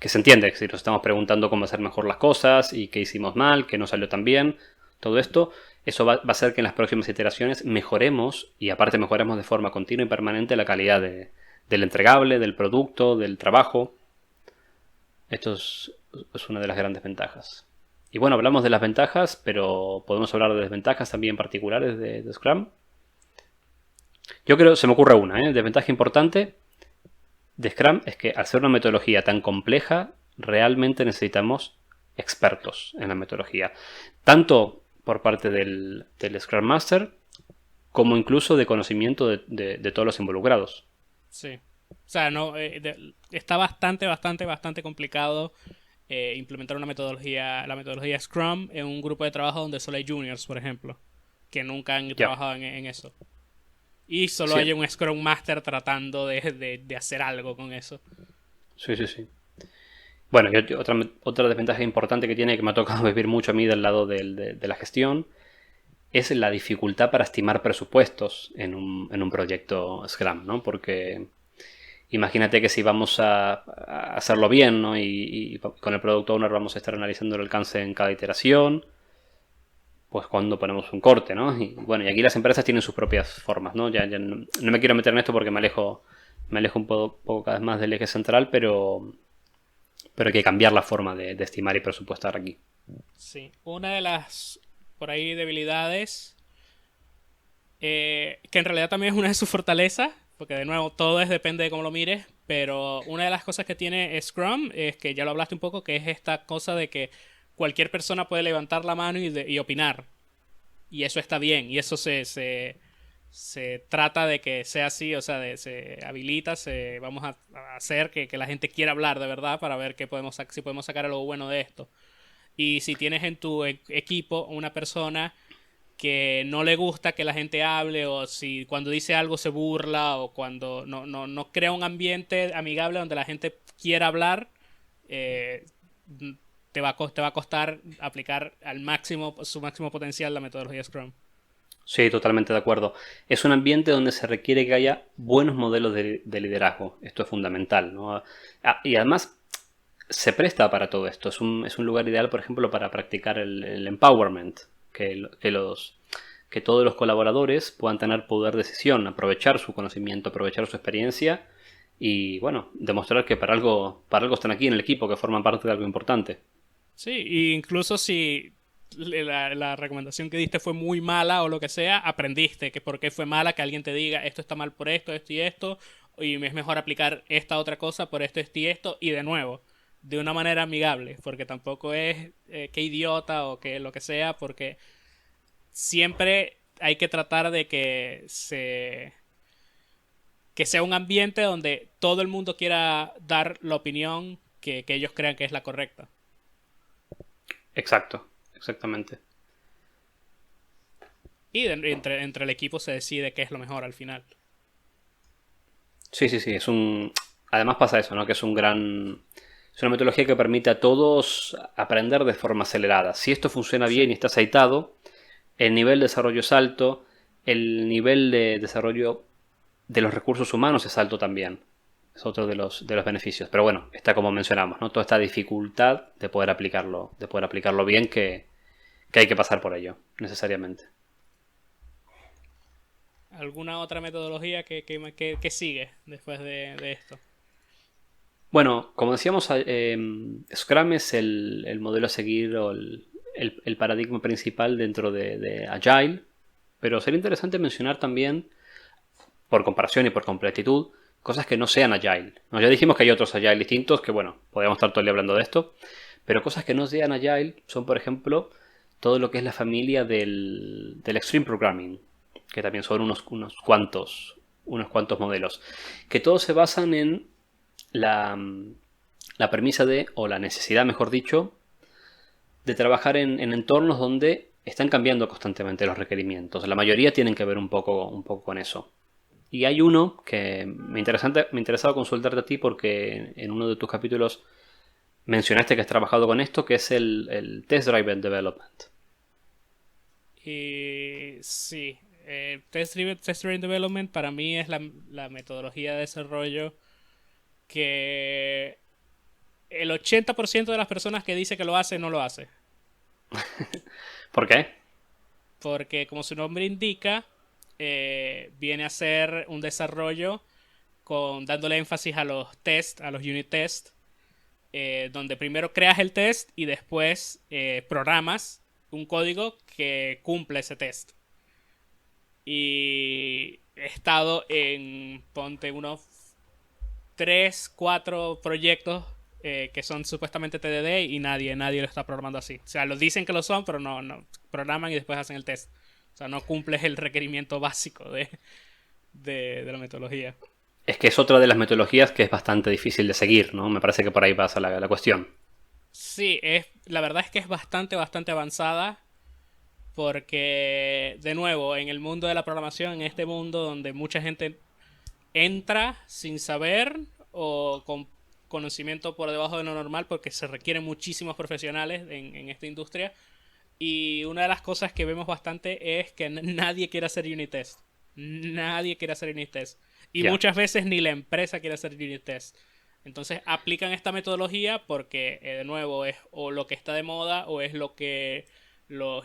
se entiende. Si nos estamos preguntando cómo hacer mejor las cosas y qué hicimos mal, qué no salió tan bien, todo esto, eso va a hacer que en las próximas iteraciones mejoremos, y aparte mejoremos de forma continua y permanente la calidad del entregable, del producto, del trabajo. Esto es una de las grandes ventajas. Y bueno, hablamos de las ventajas, pero podemos hablar de desventajas también particulares de Scrum. Yo creo, se me ocurre una, desventaja importante de Scrum es que al ser una metodología tan compleja, realmente necesitamos expertos en la metodología. Tanto por parte del Scrum Master, como incluso de conocimiento de todos los involucrados. Sí. O sea, no, está bastante complicado implementar la metodología Scrum en un grupo de trabajo donde solo hay juniors, por ejemplo, que nunca han trabajado en eso. Y solo Sí. hay un Scrum Master tratando de hacer algo con eso. Sí. Bueno, otra desventaja importante que tiene, que me ha tocado vivir mucho a mí del lado de la gestión, es la dificultad para estimar presupuestos en un proyecto Scrum, ¿no? Porque imagínate que si vamos a hacerlo bien, ¿no? Y con el Product Owner vamos a estar analizando el alcance en cada iteración, pues cuando ponemos un corte, ¿no? Y bueno, y aquí las empresas tienen sus propias formas, ¿no? Ya no me quiero meter en esto porque me alejo un poco cada vez más del eje central, pero hay que cambiar la forma de estimar y presupuestar aquí. Sí, una de las por ahí debilidades, que en realidad también es una de sus fortalezas, porque de nuevo todo depende de cómo lo mires, pero una de las cosas que tiene Scrum es que ya lo hablaste un poco, que es esta cosa de que cualquier persona puede levantar la mano y opinar. Y eso está bien, y eso se trata de que sea así, o sea, se habilita, vamos a hacer que la gente quiera hablar de verdad para ver si podemos sacar algo bueno de esto. Y si tienes en tu equipo una persona que no le gusta que la gente hable, o si cuando dice algo se burla, o cuando no crea un ambiente amigable donde la gente quiera hablar, eh, te va a costar aplicar al máximo, su máximo potencial la metodología Scrum. Sí, totalmente de acuerdo. Es un ambiente donde se requiere que haya buenos modelos de liderazgo. Esto es fundamental, ¿no? Y además se presta para todo esto. Es un lugar ideal, por ejemplo, para practicar el empowerment, que todos los colaboradores puedan tener poder de decisión, aprovechar su conocimiento, aprovechar su experiencia y, bueno, demostrar que para algo están aquí en el equipo, que forman parte de algo importante. Sí, y incluso si la recomendación que diste fue muy mala o lo que sea, aprendiste que por qué fue mala, que alguien te diga esto está mal por esto y esto, y es mejor aplicar esta otra cosa por esto y esto, y de nuevo, de una manera amigable, porque tampoco es que idiota o que lo que sea, porque siempre hay que tratar de que sea un ambiente donde todo el mundo quiera dar la opinión que ellos crean que es la correcta. Exacto, exactamente. Y entre el equipo se decide qué es lo mejor al final. Sí, sí, sí. Además pasa eso, ¿no? Que es una metodología que permite a todos aprender de forma acelerada. Si esto funciona bien y Sí. está aceitado, el nivel de desarrollo es alto, el nivel de desarrollo de los recursos humanos es alto también. Es otro de los beneficios. Pero bueno, está como mencionamos, ¿no? Toda esta dificultad de poder aplicarlo bien que hay que pasar por ello, necesariamente. ¿Alguna otra metodología que sigue después de esto? Bueno, como decíamos, Scrum es el modelo a seguir o el paradigma principal dentro de Agile, pero sería interesante mencionar también, por comparación y por completitud, cosas que no sean Agile. ¿No? Ya dijimos que hay otros Agile distintos, que bueno, podríamos estar todo el día hablando de esto, pero cosas que no sean Agile son, por ejemplo, todo lo que es la familia del Extreme Programming, que también son unos cuantos modelos, que todos se basan en la, la premisa o la necesidad, mejor dicho, de trabajar en entornos donde están cambiando constantemente los requerimientos. La mayoría tienen que ver un poco con eso. Y hay uno que me interesaba consultarte a ti porque en uno de tus capítulos mencionaste que has trabajado con esto, que es el Test Driven Development. Y sí, Test Driven Development para mí es la metodología de desarrollo que el 80% de las personas que dice que lo hace no lo hace. ¿Por qué? Porque como su nombre indica, viene a ser un desarrollo dándole énfasis a los test, a los unit test, donde primero creas el test y después programas un código que cumple ese test. Y he estado ponte unos 3 4 proyectos que son supuestamente TDD y nadie lo está programando así. O sea, lo dicen que lo son, pero no programan y después hacen el test. O sea, no cumples el requerimiento básico de la metodología. Es que es otra de las metodologías que es bastante difícil de seguir, ¿no? Me parece que por ahí pasa la cuestión. Sí, la verdad es que es bastante avanzada porque, de nuevo, en el mundo de la programación, en este mundo donde mucha gente entra sin saber o conocimiento por debajo de lo normal porque se requieren muchísimos profesionales en esta industria. Y una de las cosas que vemos bastante es que nadie quiere hacer unit test. Nadie quiere hacer unit test. Y muchas veces ni la empresa quiere hacer unit test. Entonces aplican esta metodología porque, de nuevo, es o lo que está de moda o es lo que los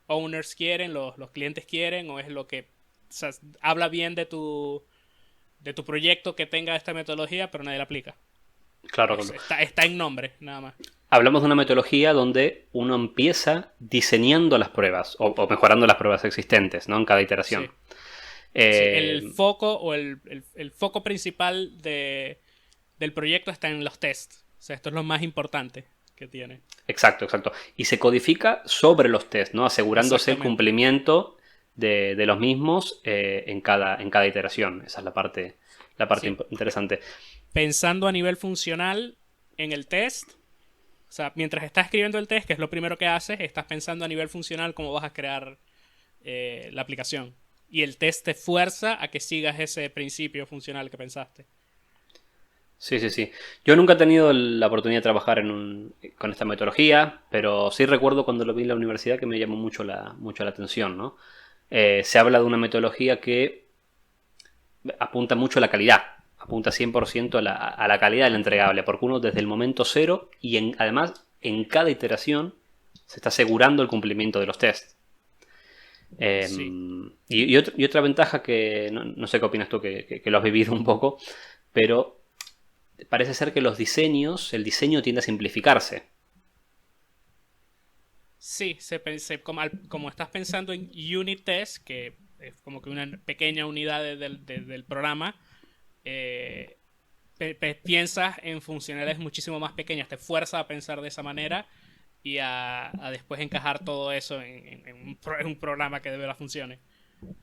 owners quieren, los clientes quieren, o es lo que, o sea, habla bien de tu proyecto que tenga esta metodología, pero nadie la aplica. Claro. Está en nombre, nada más. Hablamos de una metodología donde uno empieza diseñando las pruebas o mejorando las pruebas existentes, ¿no? En cada iteración. Sí. El foco o el foco principal del proyecto está en los tests. O sea, esto es lo más importante que tiene. Exacto. Y se codifica sobre los tests, ¿no? Asegurándose el cumplimiento de los mismos en cada iteración. Esa es la parte interesante. Pensando a nivel funcional en el test, o sea, mientras estás escribiendo el test, que es lo primero que haces, estás pensando a nivel funcional cómo vas a crear la aplicación. Y el test te fuerza a que sigas ese principio funcional que pensaste. Sí. Yo nunca he tenido la oportunidad de trabajar con esta metodología, pero sí recuerdo cuando lo vi en la universidad que me llamó mucho la atención, ¿no? Se habla de una metodología que apunta mucho a la calidad, apunta 100% a la calidad del entregable, porque uno desde el momento cero y además en cada iteración se está asegurando el cumplimiento de los tests. Sí. Y otra ventaja que no sé qué opinas tú, que lo has vivido un poco, pero parece ser que el diseño tiende a simplificarse. Sí, como estás pensando en unit test, que es como que una pequeña unidad del programa, piensas en funcionalidades muchísimo más pequeñas, te fuerza a pensar de esa manera y a después encajar todo eso en un programa que de verdad funcione.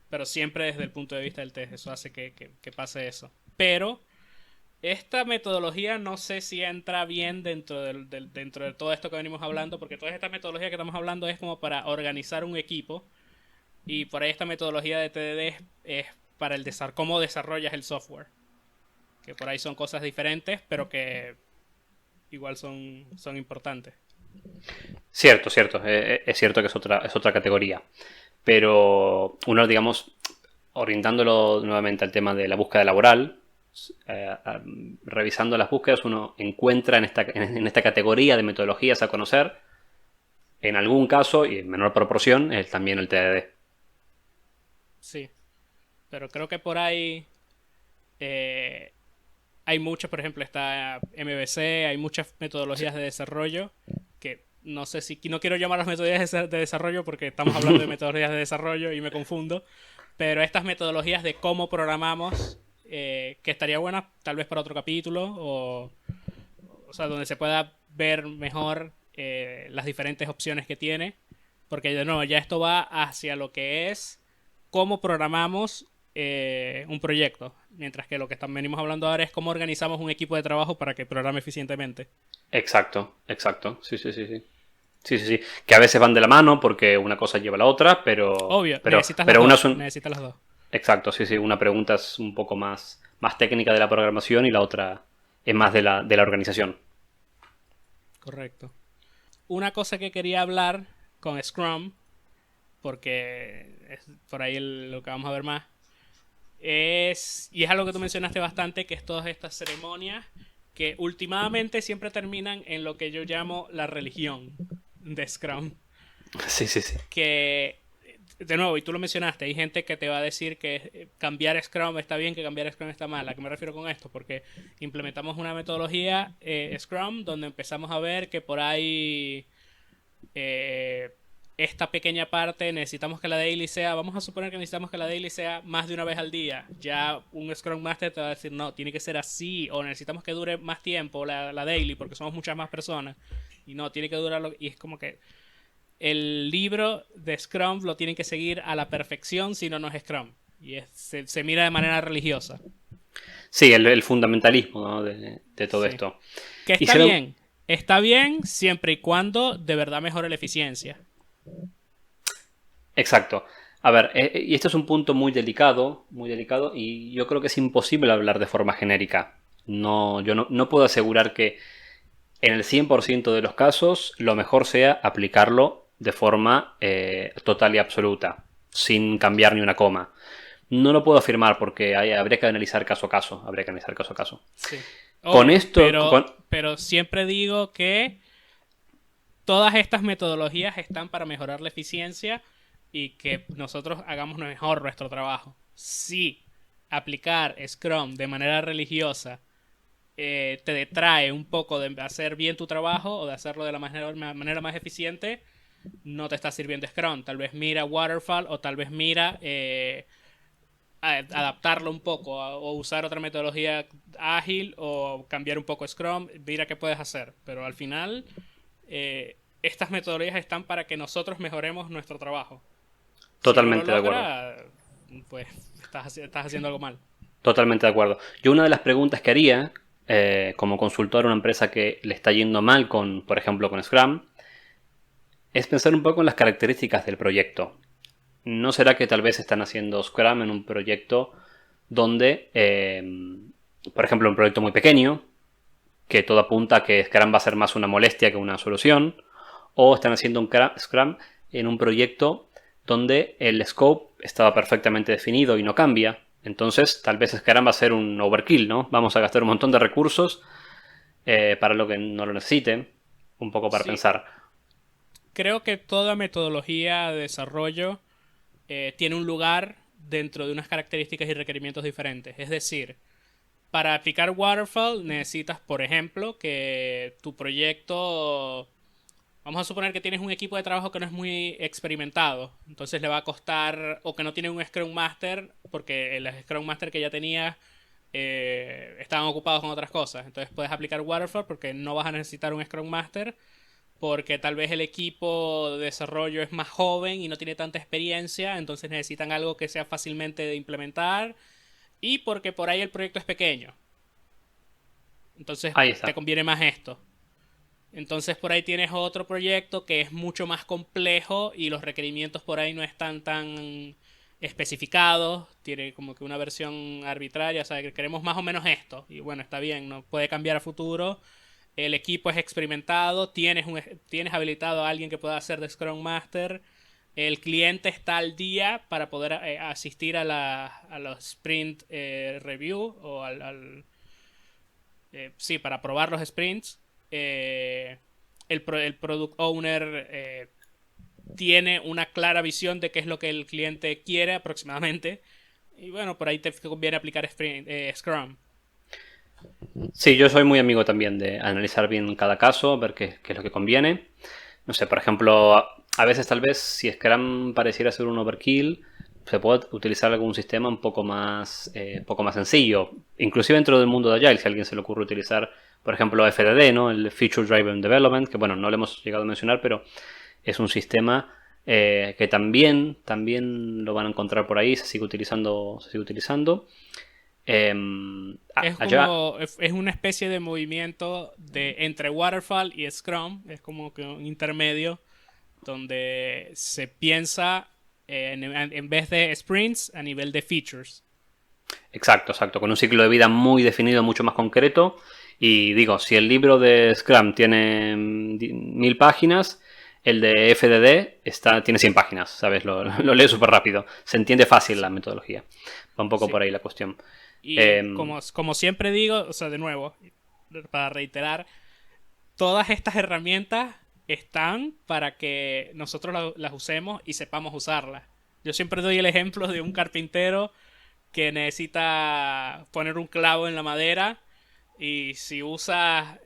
Pero siempre desde el punto de vista del test, eso hace que pase eso. Pero esta metodología no sé si entra bien dentro de todo esto que venimos hablando, porque toda esta metodología que estamos hablando es como para organizar un equipo, y por ahí esta metodología de TDD es para cómo desarrollas el software. Que por ahí son cosas diferentes, pero que igual son importantes. Cierto. Es cierto que es otra categoría. Pero uno, digamos, orientándolo nuevamente al tema de la búsqueda laboral, revisando las búsquedas, uno encuentra en esta categoría de metodologías a conocer, en algún caso, y en menor proporción, también el TDD. Sí, pero creo que por ahí hay muchos, por ejemplo, está MVC, hay muchas metodologías de desarrollo que no sé si... No quiero llamar las metodologías de desarrollo porque estamos hablando de metodologías de desarrollo y me confundo, pero estas metodologías de cómo programamos, que estaría buena tal vez para otro capítulo, o sea, donde se pueda ver mejor las diferentes opciones que tiene, porque de nuevo ya esto va hacia lo que es cómo programamos un proyecto, mientras que lo que venimos hablando ahora es cómo organizamos un equipo de trabajo para que programe eficientemente. Exacto. Sí. Que a veces van de la mano porque una cosa lleva a la otra, pero... Obvio, necesitas las dos. Exacto, sí. Una pregunta es un poco más técnica de la programación y la otra es más de la organización. Correcto. Una cosa que quería hablar con Scrum, porque es por ahí lo que vamos a ver más, y es algo que tú mencionaste bastante, que es todas estas ceremonias que últimamente siempre terminan en lo que yo llamo la religión de Scrum. Sí. Que, de nuevo, y tú lo mencionaste, hay gente que te va a decir que cambiar Scrum está bien, que cambiar Scrum está mal. ¿A qué me refiero con esto? Porque implementamos una metodología Scrum donde empezamos a ver que por ahí esta pequeña parte necesitamos que la daily sea, vamos a suponer que necesitamos que la daily sea más de una vez al día. Ya un Scrum Master te va a decir, no, tiene que ser así, o necesitamos que dure más tiempo la daily porque somos muchas más personas. Y no, tiene que durarlo, y es como que el libro de Scrum lo tienen que seguir a la perfección, si no, no es Scrum. Y se mira de manera religiosa. Sí, el fundamentalismo, ¿no? de todo esto. Que está bien siempre y cuando de verdad mejore la eficiencia. Exacto. A ver, y este es un punto muy delicado, y yo creo que es imposible hablar de forma genérica Yo no puedo asegurar que en el 100% de los casos lo mejor sea aplicarlo de forma total y absoluta, sin cambiar ni una coma. No lo puedo afirmar porque habría que analizar caso a caso. Habría que analizar caso a caso. Sí. Con Obvio, esto... pero siempre digo que todas estas metodologías están para mejorar la eficiencia y que nosotros hagamos mejor nuestro trabajo. Si aplicar Scrum de manera religiosa te detrae un poco de hacer bien tu trabajo o de hacerlo de la manera más eficiente, no te está sirviendo Scrum. Tal vez mira Waterfall o tal vez mira adaptarlo un poco o usar otra metodología ágil o cambiar un poco Scrum. Mira qué puedes hacer. Pero al final, estas metodologías están para que nosotros mejoremos nuestro trabajo. Totalmente Si no de lo acuerdo. logra, pues estás haciendo algo mal. Totalmente de acuerdo. Yo una de las preguntas que haría como consultor a una empresa que le está yendo mal con, por ejemplo, con Scrum, es pensar un poco en las características del proyecto. ¿No será que tal vez están haciendo Scrum en un proyecto donde, por ejemplo, un proyecto muy pequeño, que todo apunta a que Scrum va a ser más una molestia que una solución? ¿O están haciendo un Scrum en un proyecto donde el scope estaba perfectamente definido y no cambia? Entonces, tal vez Scrum va a ser un overkill, ¿no? Vamos a gastar un montón de recursos para lo que no lo necesite. Un poco para Sí, pensar. creo que toda metodología de desarrollo tiene un lugar dentro de unas características y requerimientos diferentes. Es decir, para aplicar Waterfall necesitas, por ejemplo, que tu proyecto... Vamos a suponer que tienes un equipo de trabajo que no es muy experimentado. Entonces le va a costar... O que no tiene un Scrum Master, porque los Scrum Master que ya tenías estaban ocupados con otras cosas. Entonces puedes aplicar Waterfall porque no vas a necesitar un Scrum Master, porque tal vez el equipo de desarrollo es más joven y no tiene tanta experiencia, entonces necesitan algo que sea fácilmente de implementar, y porque por ahí el proyecto es pequeño. Entonces Ahí te está. conviene más esto. Entonces por ahí tienes otro proyecto que es mucho más complejo y los requerimientos por ahí no están tan especificados, tiene como que una versión arbitraria, o sea, que queremos más o menos esto, y bueno, está bien, no puede cambiar a futuro. El equipo es experimentado, tienes habilitado a alguien que pueda hacer de Scrum Master, el cliente está al día para poder asistir a los sprint review o sí, para probar los sprints. El product owner tiene una clara visión de qué es lo que el cliente quiere aproximadamente. Y bueno, por ahí te conviene aplicar Scrum. Sí, yo soy muy amigo también de analizar bien cada caso, ver qué es lo que conviene. No sé, por ejemplo, a veces tal vez si Scrum pareciera ser un overkill, se puede utilizar algún sistema un poco más sencillo. Inclusive dentro del mundo de Agile, si a alguien se le ocurre utilizar, por ejemplo, FDD, ¿no? El Feature Driven Development, que bueno, no lo hemos llegado a mencionar, pero es un sistema que también lo van a encontrar por ahí, se sigue utilizando, se sigue utilizando. Es Allá, como, es una especie de movimiento entre Waterfall y Scrum. Es como que un intermedio donde se piensa en vez de sprints a nivel de features. exacto, exacto, con un ciclo de vida muy definido, mucho más concreto. Y digo, si el libro de Scrum tiene 1000 páginas, el de FDD tiene 100 páginas, ¿sabes? Lo lee súper rápido. Se entiende fácil la Sí, metodología. Va un poco sí. por ahí la cuestión. Y Eh, como siempre digo, o sea, de nuevo, para reiterar, todas estas herramientas están para que nosotros las usemos y sepamos usarlas. Yo siempre doy el ejemplo de un carpintero que necesita poner un clavo en la madera y si usas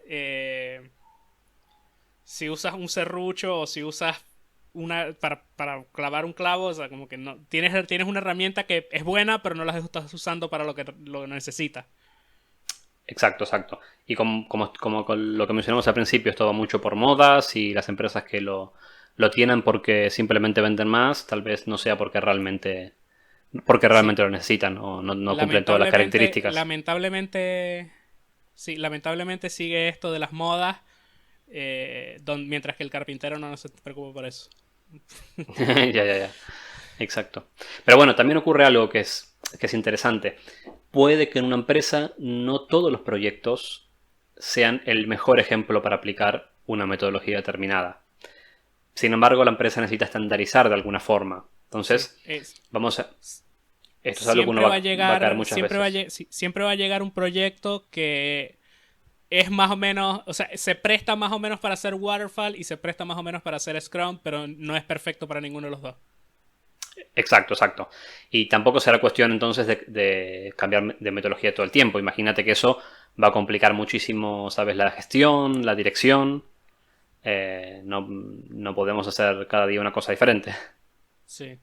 un serrucho o si usas una para clavar un clavo, o sea, como que no tienes una herramienta que es buena, pero no la estás usando para lo que necesitas. exacto, exacto. Y como con lo que mencionamos al principio, esto va mucho por modas y las empresas que lo tienen porque simplemente venden más, tal vez no sea porque Sí, realmente lo necesitan o no cumplen todas las lamentablemente, características. lamentablemente sigue esto de las modas, mientras que el carpintero no se preocupa por eso. Ya, ya, ya. Exacto. Pero bueno, también ocurre algo que es que es interesante. Puede que en una empresa no todos los proyectos sean el mejor ejemplo para aplicar una metodología determinada. Sin embargo, la empresa necesita estandarizar de alguna forma. Sí, Entonces, vamos a... Esto es algo que uno va a caer muchas veces. siempre va a llegar un proyecto que es más o menos, o sea, se presta más o menos para hacer Waterfall y se presta más o menos para hacer Scrum, pero no es perfecto para ninguno de los dos. Exacto, exacto. Y tampoco será cuestión entonces de cambiar de metodología todo el tiempo. Imagínate que eso va a complicar muchísimo, ¿sabes? La gestión, la dirección. No podemos hacer cada día una cosa diferente. Sí.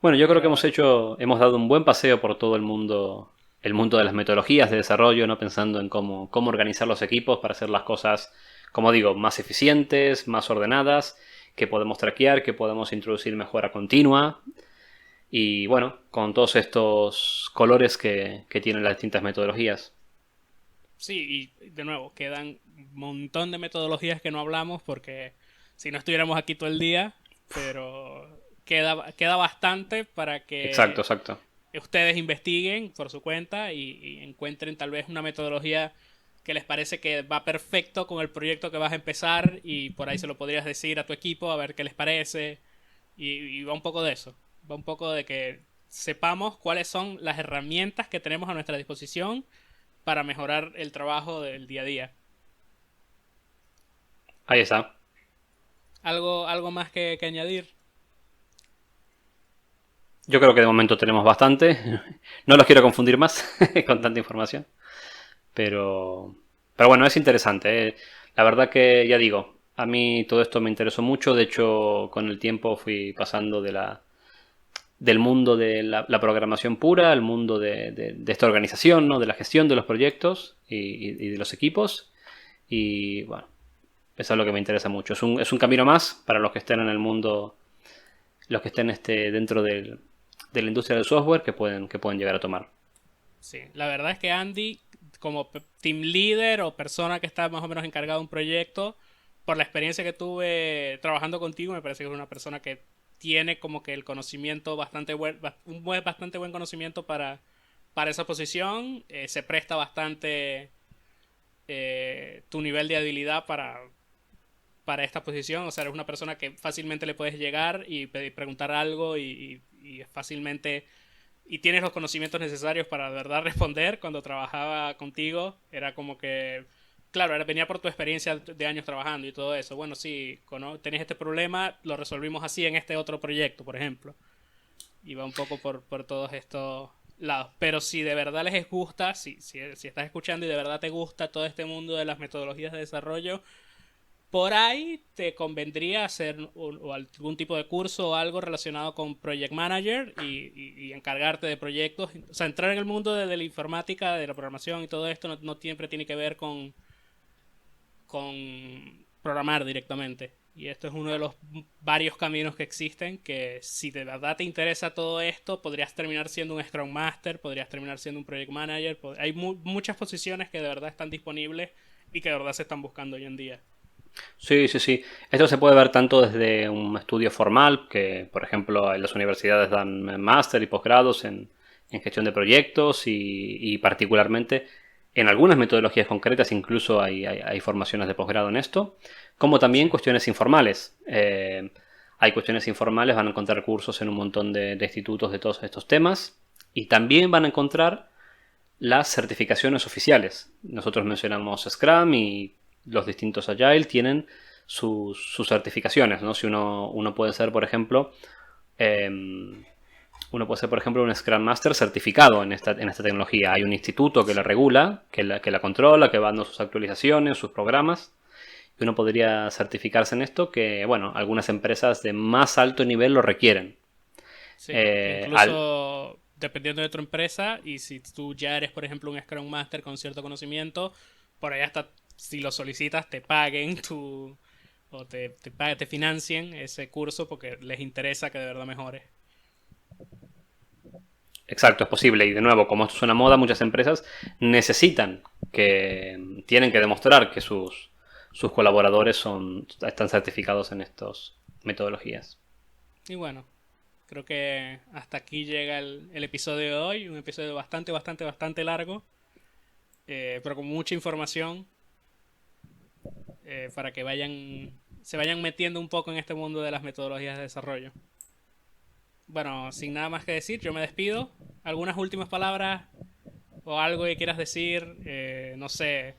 Bueno, yo creo que Pero hemos dado un buen paseo por todo el mundo de las metodologías de desarrollo, ¿no? Pensando en cómo organizar los equipos para hacer las cosas, como digo, más eficientes, más ordenadas, que podemos traquear, que podemos introducir mejora continua. Y bueno, con todos estos colores que tienen las distintas metodologías. sí, y de nuevo, quedan un montón de metodologías que no hablamos porque si no estuviéramos aquí todo el día, pero queda bastante para Exacto, que exacto. ustedes investiguen por su cuenta y encuentren tal vez una metodología que les parece que va perfecto con el proyecto que vas a empezar y por ahí se lo podrías decir a tu equipo a ver qué les parece y va un poco de eso, va un poco de que sepamos cuáles son las herramientas que tenemos a nuestra disposición para mejorar el trabajo del día a día. Ahí está. ¿Algo más que añadir? Yo creo que de momento tenemos bastante. No los quiero confundir más con tanta información. Pero, pero bueno, es interesante, ¿eh? La verdad que, ya digo, a mí todo esto me interesó mucho. De hecho, con el tiempo fui pasando del mundo de la programación pura al mundo de esta organización, ¿no? De la gestión de los proyectos y de los equipos. Y bueno, eso es lo que me interesa mucho. Es un camino más para los que estén en el mundo, los que estén dentro de la industria del software que pueden llegar a tomar. Sí, la verdad es que Andy, como team leader o persona que está más o menos encargado de un proyecto, por la experiencia que tuve trabajando contigo, me parece que es una persona que tiene como que el conocimiento bastante buen conocimiento para esa posición. Se presta bastante tu nivel de habilidad para esta posición. O sea, eres una persona que fácilmente le puedes llegar y preguntar algo y fácilmente y tienes los conocimientos necesarios para de verdad responder. Cuando trabajaba contigo era como que, claro, venía por tu experiencia de años trabajando y todo eso. Bueno, sí, tenés este problema, lo resolvimos así en este otro proyecto, por ejemplo. Y va un poco por todos estos lados. Pero si de verdad les gusta, si estás escuchando y de verdad te gusta todo este mundo de las metodologías de desarrollo, por ahí te convendría hacer o algún tipo de curso o algo relacionado con Project Manager y encargarte de proyectos. O sea, entrar en el mundo de la informática, de la programación y todo esto no siempre tiene que ver con programar directamente. Y esto es uno de los varios caminos que existen que si de verdad te interesa todo esto, podrías terminar siendo un Scrum Master, podrías terminar siendo un Project Manager. Hay muchas posiciones que de verdad están disponibles y que de verdad se están buscando hoy en día. Sí, sí, sí. Esto se puede ver tanto desde un estudio formal, que por ejemplo en las universidades dan máster y posgrados en gestión de proyectos y particularmente en algunas metodologías concretas incluso hay formaciones de posgrado en esto, como también Sí. cuestiones informales. Hay cuestiones informales, van a encontrar cursos en un montón de institutos de todos estos temas y también van a encontrar las certificaciones oficiales. Nosotros mencionamos Scrum y los distintos Agile tienen sus certificaciones, ¿no? Si uno puede ser, por ejemplo, eh, un Scrum Master certificado en esta tecnología. Hay un instituto que la Sí. regula, que la controla, que va dando sus actualizaciones, sus programas. Y uno podría certificarse en esto que, bueno, algunas empresas de más alto nivel lo requieren. Sí, Eh, al, incluso dependiendo de tu empresa y si tú ya eres, por ejemplo, un Scrum Master con cierto conocimiento, por ahí hasta si lo solicitas te paguen o te financien ese curso porque les interesa que de verdad mejores. Exacto, es posible. Y de nuevo, como esto es una moda, muchas empresas tienen que demostrar que sus colaboradores están certificados en estas metodologías. Y bueno, Creo que hasta aquí llega el episodio de hoy. Un episodio bastante largo. Pero con mucha información. Para que se vayan metiendo un poco en este mundo de las metodologías de desarrollo. Bueno, sin nada más que decir, yo me despido. ¿Algunas últimas palabras o algo que quieras decir? No sé.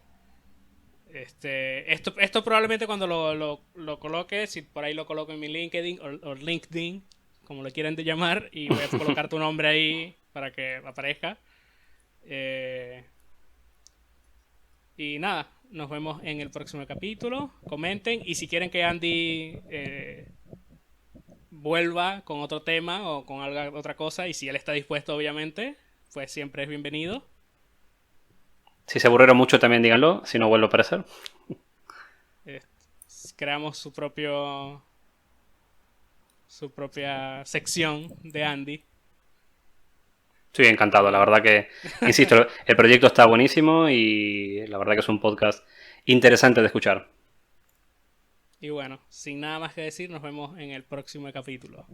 Esto probablemente cuando lo coloque, si por ahí lo coloco en mi LinkedIn o LinkedIn, como lo quieran llamar, y voy a colocar tu nombre ahí para que aparezca. Y nada, nos vemos en el próximo capítulo. Comenten y si quieren que Andy vuelva con otro tema o con otra cosa, y si él está dispuesto, obviamente, pues siempre es bienvenido. Si se aburrieron mucho también díganlo, si no vuelvo a aparecer. Eh, Creamos su propia sección de Andy. Estoy encantado, la verdad que, insisto, el proyecto está buenísimo y la verdad que es un podcast interesante de escuchar. Y bueno, sin nada más que decir, nos vemos en el próximo capítulo.